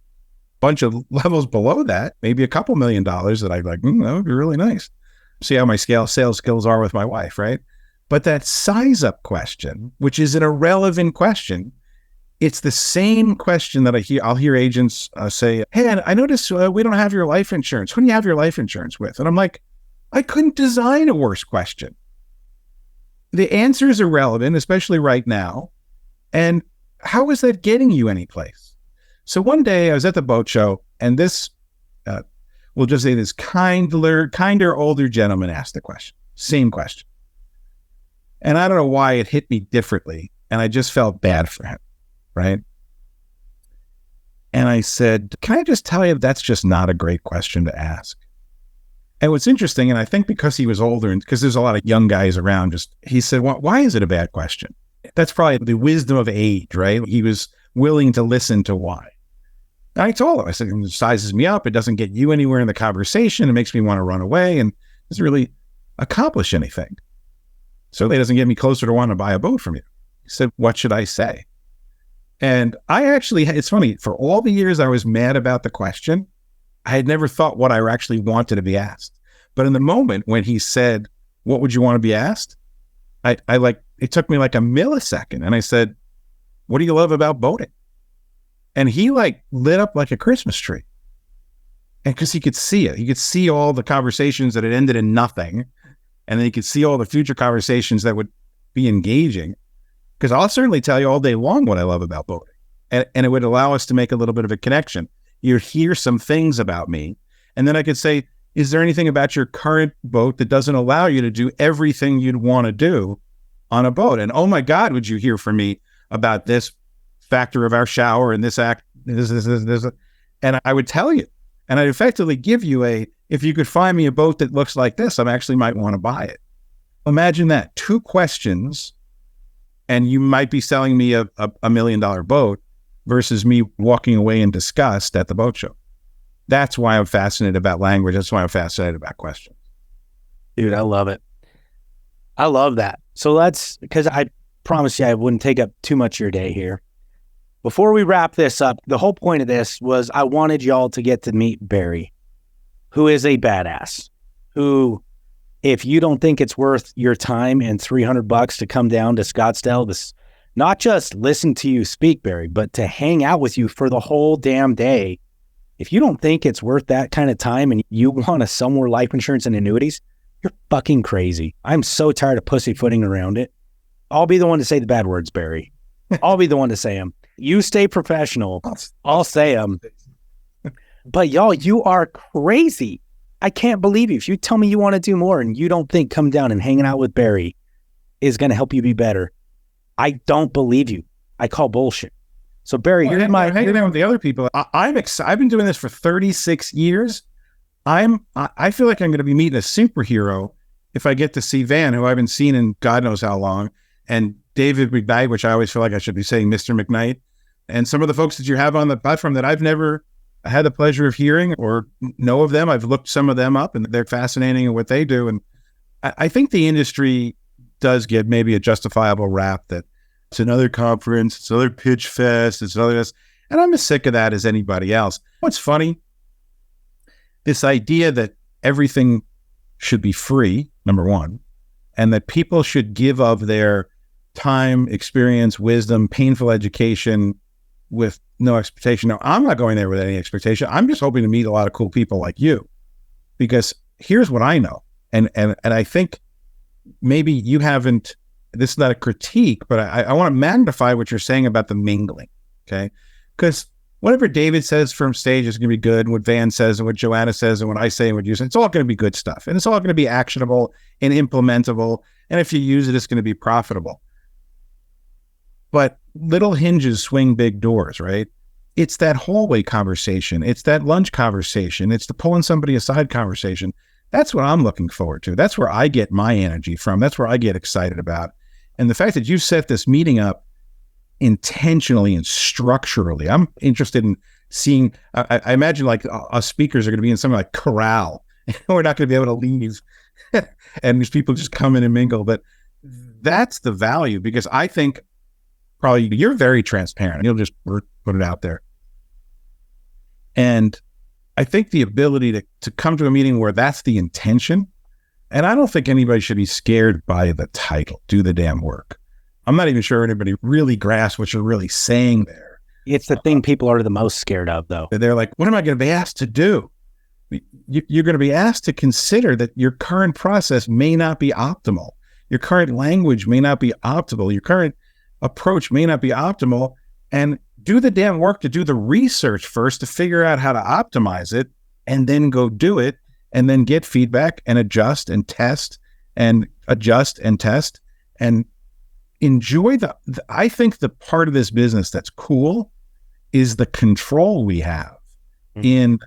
bunch of levels below that, maybe a couple $1 million that I'd like, that would be really nice. See how my sales skills are with my wife, right? But that size up question, which is an irrelevant question, it's the same question that I'll hear agents say, hey, I noticed we don't have your life insurance. Who do you have your life insurance with? And I'm like, I couldn't design a worse question. The answer is irrelevant, especially right now. And how is that getting you any place? So one day I was at the boat show, and this, we'll just say this kinder older gentleman asked the question, same question. And I don't know why it hit me differently. And I just felt bad for him, right? And I said, can I just tell you that's just not a great question to ask? And what's interesting, and I think because he was older and because there's a lot of young guys around, he said, well, why is it a bad question? That's probably the wisdom of age, right? He was willing to listen to why. And I told him, I said, it sizes me up. It doesn't get you anywhere in the conversation. It makes me want to run away and doesn't really accomplish anything. Certainly doesn't get me closer to wanting to buy a boat from you. He said, what should I say? And it's funny, for all the years I was mad about the question, I had never thought what I actually wanted to be asked. But in the moment when he said, what would you want to be asked? It took me like a millisecond. And I said, what do you love about boating? And he lit up like a Christmas tree. And because he could see it, he could see all the conversations that had ended in nothing. And then he could see all the future conversations that would be engaging. Because I'll certainly tell you all day long what I love about boating. And it would allow us to make a little bit of a connection. You'd hear some things about me. And then I could say, is there anything about your current boat that doesn't allow you to do everything you'd want to do on a boat? And oh my God, would you hear from me about this factor of our shower and this act, this. And I would tell you. And I'd effectively give you if you could find me a boat that looks like this, I actually might want to buy it. Imagine that, 2 questions, and you might be selling me a $1 million boat versus me walking away in disgust at the boat show. That's why I'm fascinated about language. That's why I'm fascinated about questions. Dude, I love it. I love that. So because I promised you I wouldn't take up too much of your day here. Before we wrap this up, the whole point of this was I wanted y'all to get to meet Barry, who is a badass, who, if you don't think it's worth your time and $300 to come down to Scottsdale, not just listen to you speak, Barry, but to hang out with you for the whole damn day. If you don't think it's worth that kind of time and you want to sell more life insurance and annuities, you're fucking crazy. I'm so tired of pussyfooting around it. I'll be the one to say the bad words, Barry. I'll be the one to say them. You stay professional. I'll say them. But y'all, you are crazy. I can't believe you. If you tell me you want to do more and you don't think coming down and hanging out with Barry is going to help you be better, I don't believe you. I call bullshit. So Barry, here's my hanging out with the other people. I'm excited. I've been doing this for 36 years. I feel like I'm going to be meeting a superhero if I get to see Van, who I haven't seen in God knows how long, and David McKnight, which I always feel like I should be saying Mr. McKnight, and some of the folks that you have on the platform that I've never had the pleasure of hearing or know of them. I've looked some of them up, and they're fascinating in what they do. And I think the industry does get maybe a justifiable rap that it's another conference, it's another pitch fest, it's another this. And I'm as sick of that as anybody else. What's funny, this idea that everything should be free, number one, and that people should give of their time, experience, wisdom, painful education with no expectation. Now, I'm not going there with any expectation. I'm just hoping to meet a lot of cool people like you, because here's what I know. And I think maybe you haven't, this is not a critique, but I want to magnify what you're saying about the mingling, okay? Because whatever David says from stage is going to be good, and what Van says and what Joanna says and what I say and what you say, it's all going to be good stuff. And it's all going to be actionable and implementable. And if you use it, it's going to be profitable. But little hinges swing big doors, right? It's that hallway conversation. It's that lunch conversation. It's the pulling somebody aside conversation. That's what I'm looking forward to. That's where I get my energy from. That's where I get excited about. And the fact that you set this meeting up intentionally and structurally, I'm interested in seeing, I imagine like us speakers are going to be in something like corral. We're not going to be able to leave and these people just come in and mingle. But that's the value, because I think probably you're very transparent. You'll just put it out there. And I think the ability to come to a meeting where that's the intention, and I don't think anybody should be scared by the title, do the damn work. I'm not even sure anybody really grasps what you're really saying there. It's the thing people are the most scared of, though. They're like, what am I going to be asked to do? You're going to be asked to consider that your current process may not be optimal. Your current language may not be optimal. Your current approach may not be optimal. And do the damn work to do the research first to figure out how to optimize it, and then go do it, and then get feedback and adjust and test and adjust and test and enjoy I think the part of this business that's cool is the control we have in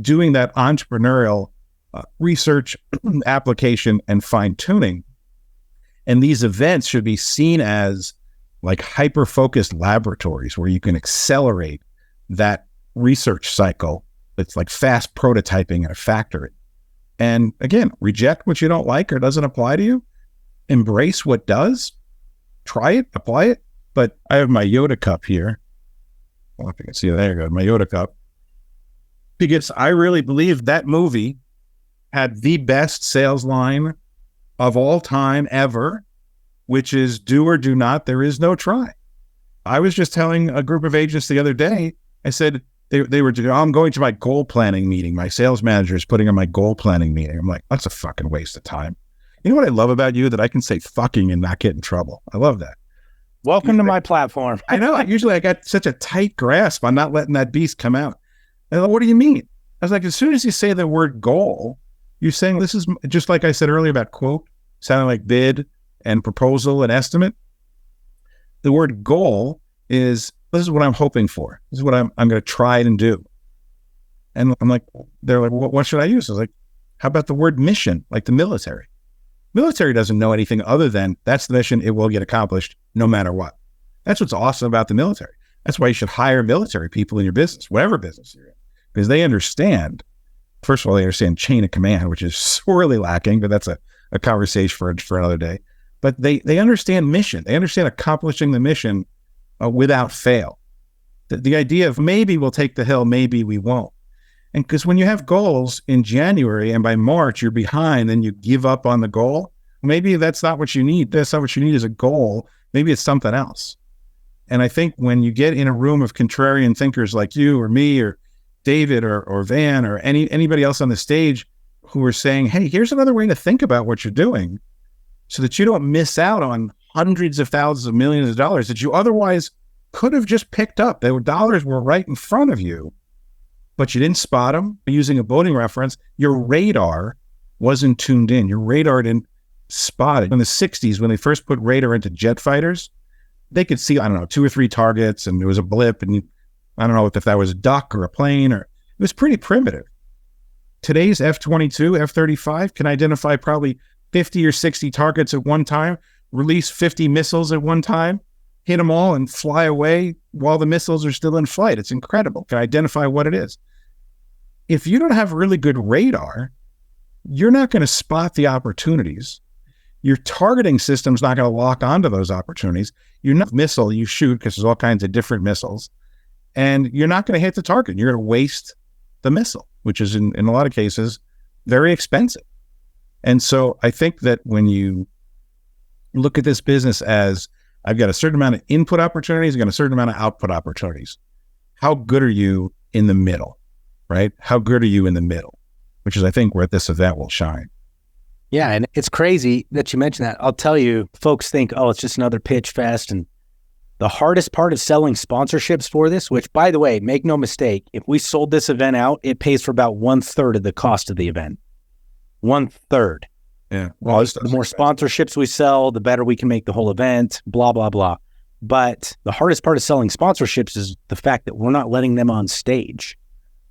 doing that entrepreneurial research, application, and fine tuning. And these events should be seen as like hyper-focused laboratories where you can accelerate that research cycle. It's like fast prototyping in a factory. And again, reject what you don't like or doesn't apply to you. Embrace what does. Try it, apply it. But I have my Yoda cup here. I don't know if you can see it. There you go, my Yoda cup. Because I really believe that movie had the best sales line of all time ever, which is do or do not, there is no try. I was just telling a group of agents the other day, I said, they were, I'm going to my goal planning meeting. My sales manager is putting on my goal planning meeting. I'm like, that's a fucking waste of time. You know what I love about you? That I can say fucking and not get in trouble. I love that. Welcome to my platform. I know. Usually I got such a tight grasp on not letting that beast come out. And like, what do you mean? I was like, as soon as you say the word goal, you're saying this is just like I said earlier about quote, sounding like bid and proposal and estimate. The word goal is, this is what I'm hoping for. This is what I'm going to try and do. And I'm like, they're like, what should I use? I was like, how about the word mission, like the military? Military doesn't know anything other than that's the mission. It will get accomplished no matter what. That's what's awesome about the military. That's why you should hire military people in your business, whatever business you're in, because they understand, first of all, they understand chain of command, which is sorely lacking, but that's a conversation for another day. But they understand mission. They understand accomplishing the mission without fail. The idea of maybe we'll take the hill, maybe we won't. And because when you have goals in January and by March you're behind and you give up on the goal, maybe that's not what you need. That's not what you need is a goal. Maybe it's something else. And I think when you get in a room of contrarian thinkers like you or me or David or Van or anybody else on the stage who are saying, hey, here's another way to think about what you're doing so that you don't miss out on hundreds of thousands of millions of dollars that you otherwise could have just picked up. The dollars were right in front of you, but you didn't spot them. Using a boating reference, your radar wasn't tuned in. Your radar didn't spot it. In the 60s, when they first put radar into jet fighters, they could see, I don't know, 2 or 3 targets, and there was a blip, and I don't know if that was a duck or a plane, or it was pretty primitive. Today's F-22, F-35 can identify probably 50 or 60 targets at one time, release 50 missiles at one time, hit them all and fly away while the missiles are still in flight. It's incredible. Can identify what it is. If you don't have really good radar, you're not going to spot the opportunities. Your targeting system's not going to lock onto those opportunities. You're not missile you shoot because there's all kinds of different missiles, and you're not going to hit the target. You're going to waste the missile, which is in a lot of cases very expensive. And so I think that when you look at this business as I've got a certain amount of input opportunities, I've got a certain amount of output opportunities. How good are you in the middle, right? How good are you in the middle? Which is, I think, where this event will shine. Yeah, and it's crazy that you mentioned that. I'll tell you, folks think, oh, it's just another pitch fest. And the hardest part of selling sponsorships for this, which, by the way, make no mistake, if we sold this event out, it pays for about 1/3 of the cost of the event. 1/3. Yeah. Well, the more sponsorships we sell, the better we can make the whole event, blah, blah, blah. But the hardest part of selling sponsorships is the fact that we're not letting them on stage.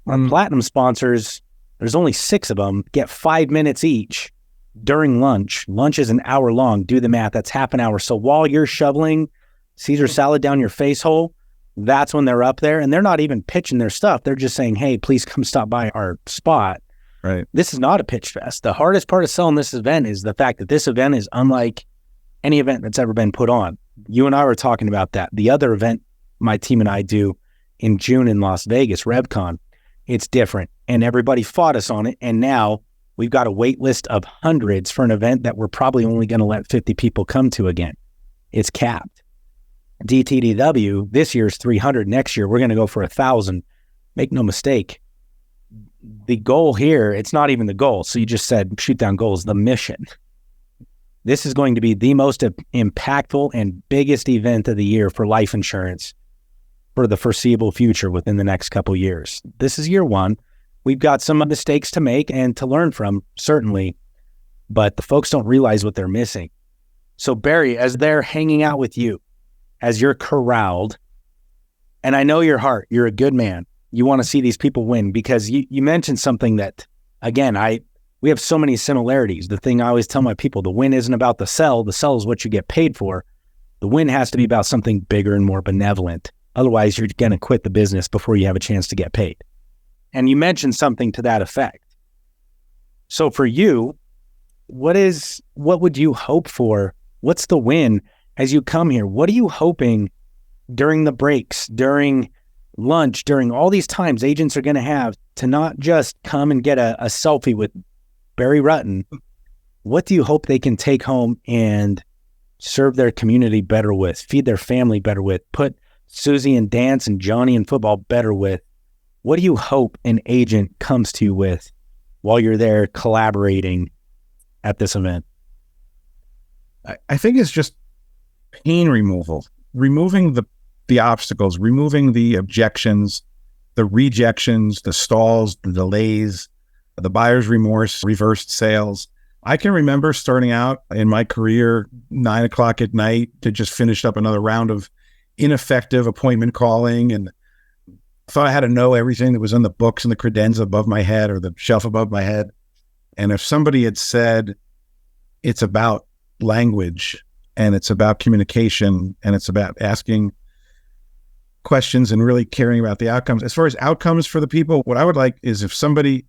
Our platinum sponsors, there's only 6 of them, get 5 minutes each during lunch. Lunch is an hour long. Do the math. That's half an hour. So while you're shoveling Caesar salad down your face hole, that's when they're up there. And they're not even pitching their stuff. They're just saying, hey, please come stop by our spot. Right. This is not a pitch fest. The hardest part of selling this event is the fact that this event is unlike any event that's ever been put on. You and I were talking about that. The other event my team and I do in June in Las Vegas, RevCon, it's different. And everybody fought us on it. And now we've got a wait list of hundreds for an event that we're probably only going to let 50 people come to again. It's capped. DTDW, this year's 300. Next year, we're going to go for 1,000. Make no mistake. The goal here, it's not even the goal. So you just said shoot down goals, the mission. This is going to be the most impactful and biggest event of the year for life insurance for the foreseeable future within the next couple of years. This is year one. We've got some mistakes to make and to learn from, certainly, but the folks don't realize what they're missing. So Barry, as they're hanging out with you, as you're corralled, and I know your heart, you're a good man. You want to see these people win because you mentioned something that, again, we have so many similarities. The thing I always tell my people, the win isn't about the sell is what you get paid for. The win has to be about something bigger and more benevolent. Otherwise, you're going to quit the business before you have a chance to get paid. And you mentioned something to that effect. So for you, what would you hope for? What's the win as you come here? What are you hoping during the breaks, during lunch, during all these times agents are going to have to not just come and get a selfie with Barry Rutten? What do you hope they can take home and serve their community better with, feed their family better with, put Susie in dance and Johnny in football better with? What do you hope an agent comes to you with while you're there collaborating at this event? I think it's just pain removal, removing the obstacles, removing the objections, the rejections, the stalls, the delays, the buyer's remorse, reversed sales. I can remember starting out in my career, 9 o'clock at night, to just finish up another round of ineffective appointment calling, and thought I had to know everything that was in the books and the credenza above my head or the shelf above my head. And if somebody had said it's about language and it's about communication and it's about asking questions and really caring about the outcomes. As far as outcomes for the people, what I would like is if somebody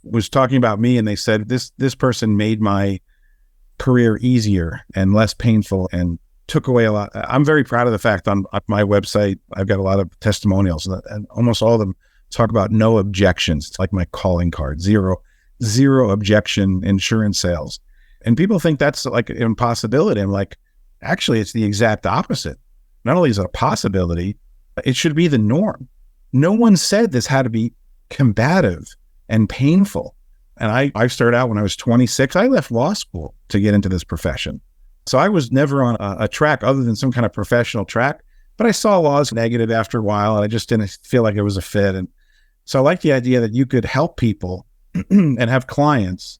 was talking about me and they said, this person made my career easier and less painful and took away a lot. I'm very proud of the fact on my website, I've got a lot of testimonials and almost all of them talk about no objections. It's like my calling card, zero objection insurance sales. And people think that's like an impossibility. I'm like, actually, it's the exact opposite. Not only is it a possibility, it should be the norm. No one said this had to be combative and painful. And I started out when I was 26. I left law school to get into this profession. So I was never on a track other than some kind of professional track, but I saw law as negative after a while, and I just didn't feel like it was a fit. And so I like the idea that you could help people and have clients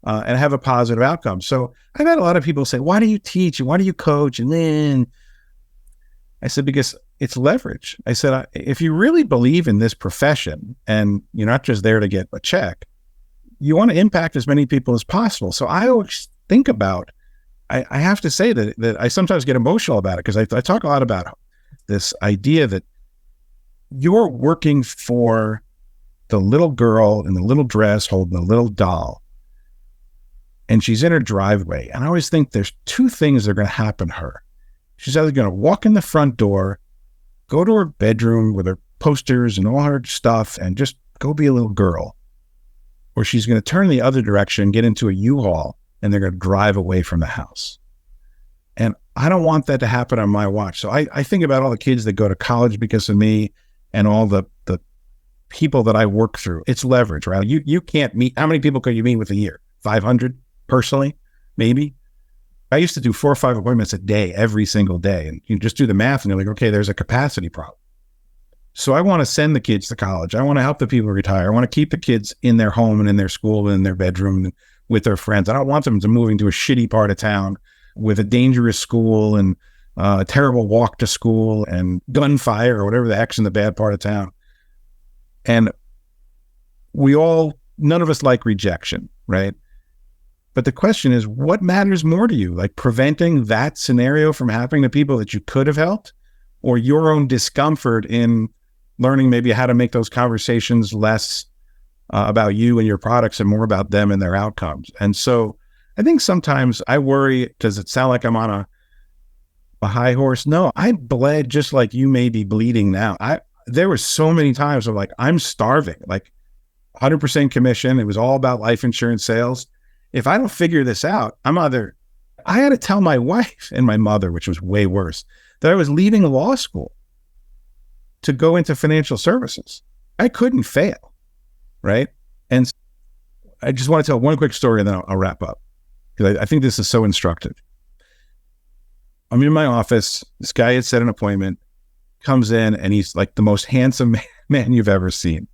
and have a positive outcome. So I've had a lot of people say, why do you teach? And why do you coach? And then I said, because it's leverage. I said, if you really believe in this profession and you're not just there to get a check, you want to impact as many people as possible. So I always think about, I have to say that I sometimes get emotional about it because I talk a lot about this idea that you're working for the little girl in the little dress holding the little doll, and she's in her driveway. And I always think there's two things that are going to happen to her. She's either going to walk in the front door, go to her bedroom with her posters and all her stuff and just go be a little girl, or she's going to turn the other direction, get into a U-Haul, and they're going to drive away from the house. And I don't want that to happen on my watch. So I think about all the kids that go to college because of me and all the people that I work through. It's leverage, right? You can't meet, how many people could you meet with a year? 500 personally, maybe? I used to do 4 or 5 appointments a day, every single day. And you just do the math and you're like, okay, there's a capacity problem. So I want to send the kids to college. I want to help the people retire. I want to keep the kids in their home and in their school and in their bedroom and with their friends. I don't want them to moving to a shitty part of town with a dangerous school and a terrible walk to school and gunfire or whatever the heck's in the bad part of town. And none of us like rejection, right? But the question is, what matters more to you? Like preventing that scenario from happening to people that you could have helped, or your own discomfort in learning maybe how to make those conversations less about you and your products and more about them and their outcomes. And so I think sometimes I worry, does it sound like I'm on a high horse? No, I bled just like you may be bleeding now. There were so many times where like, I'm starving, like 100% commission. It was all about life insurance sales. If I don't figure this out, I had to tell my wife and my mother, which was way worse, that I was leaving law school to go into financial services. I couldn't fail, right? And I just want to tell one quick story and then I'll wrap up, because I think this is so instructive. I'm in my office. This guy had set an appointment, comes in, and he's like the most handsome man you've ever seen.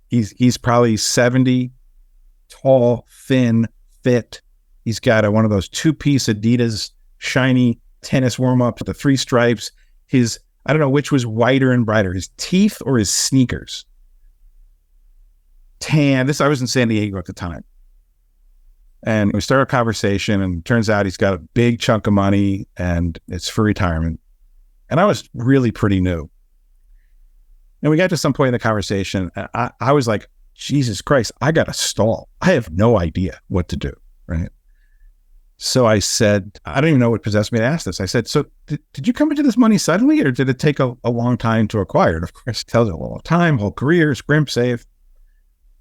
He's probably 70, tall, thin, fit. He's got one of those 2-piece Adidas shiny tennis warm-up with the 3 stripes. I don't know which was whiter and brighter, his teeth or his sneakers. Tan. I was in San Diego at the time. And we started a conversation, and it turns out he's got a big chunk of money and it's for retirement. And I was really pretty new. And we got to some point in the conversation, I was like, Jesus Christ, I got to stall. I have no idea what to do, right? So I said, I don't even know what possessed me to ask this. I said, so did you come into this money suddenly, or did it take a long time to acquire it? Of course, it tells it a long time, whole career, scrimp, save.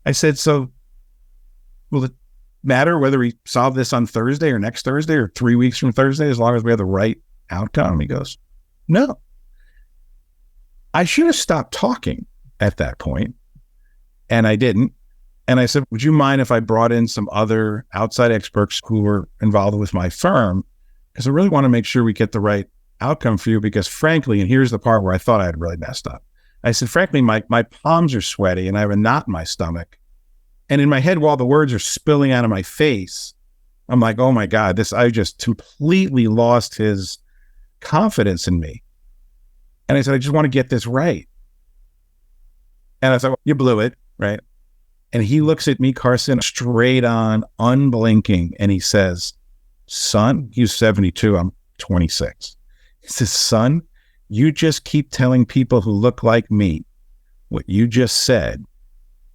I said, so will it matter whether we solve this on Thursday or next Thursday or 3 weeks from Thursday, as long as we have the right outcome? He goes, no. I should have stopped talking at that point, and I didn't. And I said, would you mind if I brought in some other outside experts who were involved with my firm? Because I really want to make sure we get the right outcome for you, because frankly, and here's the part where I thought I had really messed up. I said, frankly, my palms are sweaty and I have a knot in my stomach. And in my head, while the words are spilling out of my face, I'm like, oh my God, I just completely lost his confidence in me. And I said, I just want to get this right. And I thought, well, you blew it, right? And he looks at me, Carson, straight on, unblinking, and he says, son, he was 72, I'm 26. He says, son, you just keep telling people who look like me what you just said,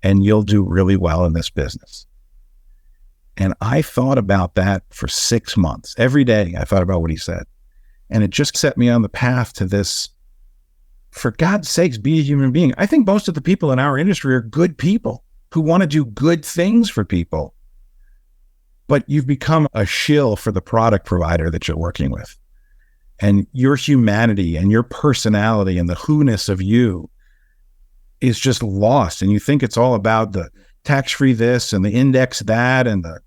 and you'll do really well in this business. And I thought about that for 6 months. Every day I thought about what he said. And it just set me on the path to this, for God's sakes, be a human being. I think most of the people in our industry are good people who want to do good things for people. But you've become a shill for the product provider that you're working with. And your humanity and your personality and the who-ness of you is just lost. And you think it's all about the tax-free this and the index that and the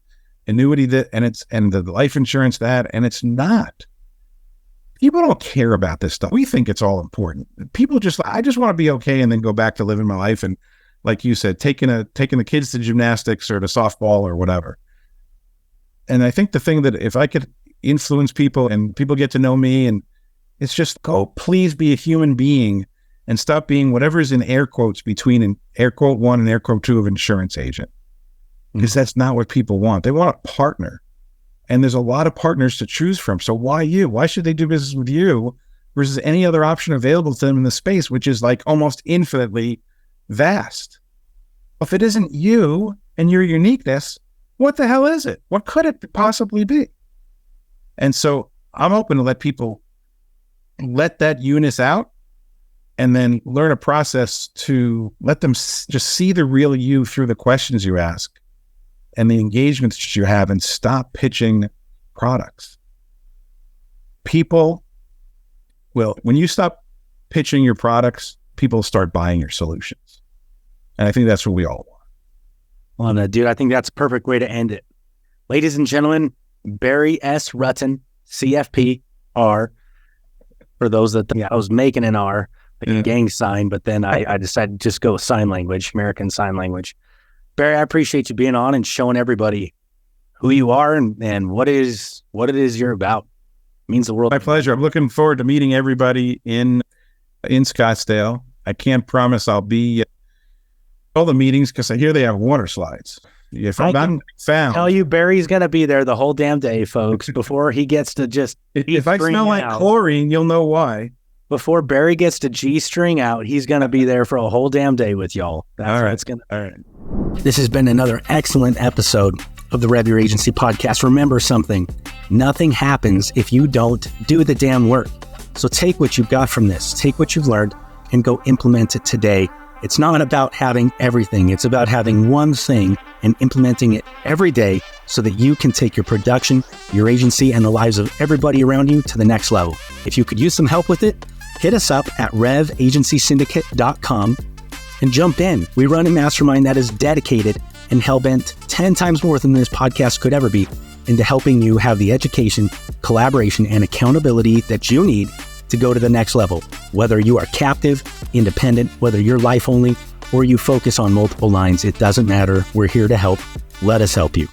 annuity that and the life insurance that, and it's not. People don't care about this stuff. We think it's all important. People I just want to be okay and then go back to living my life. And like you said, taking the kids to gymnastics or to softball or whatever. And I think the thing that if I could influence people and people get to know me, and it's just go, please be a human being and stop being whatever is in air quotes between an air quote 1 and air quote 2 of insurance agent. Because that's not what people want. They want a partner. And there's a lot of partners to choose from. So why you? Why should they do business with you versus any other option available to them in the space, which is like almost infinitely vast? If it isn't you and your uniqueness, what the hell is it? What could it possibly be? And so I'm open to let people let that Eunice out and then learn a process to let them just see the real you through the questions you ask and the engagements that you have, and stop pitching products. People will, when you stop pitching your products, people start buying your solutions. And I think that's what we all want. Love that, dude. I think that's a perfect way to end it. Ladies and gentlemen, Barry S. Rutten, CFP, R. For those that I was making an R, like a gang sign, but then I decided to just go with sign language, American Sign Language. Barry, I appreciate you being on and showing everybody who you are and what it is you're about. It means the world. My pleasure. I'm looking forward to meeting everybody in Scottsdale. I can't promise I'll be at all the meetings because I hear they have water slides. If I'm not found, tell you Barry's going to be there the whole damn day, folks, before he gets to just if I smell like chlorine, you'll know why. Before Barry gets to G-string out, he's going to be there for a whole damn day with y'all. That's all right. All right. This has been another excellent episode of the Rev Your Agency podcast. Remember something, nothing happens if you don't do the damn work. So take what you've got from this, take what you've learned and go implement it today. It's not about having everything. It's about having one thing and implementing it every day so that you can take your production, your agency, and the lives of everybody around you to the next level. If you could use some help with it, hit us up at revagencysyndicate.com and jump in. We run a mastermind that is dedicated and hell-bent 10 times more than this podcast could ever be into helping you have the education, collaboration, and accountability that you need to go to the next level. Whether you are captive, independent, whether you're life only, or you focus on multiple lines, it doesn't matter. We're here to help. Let us help you.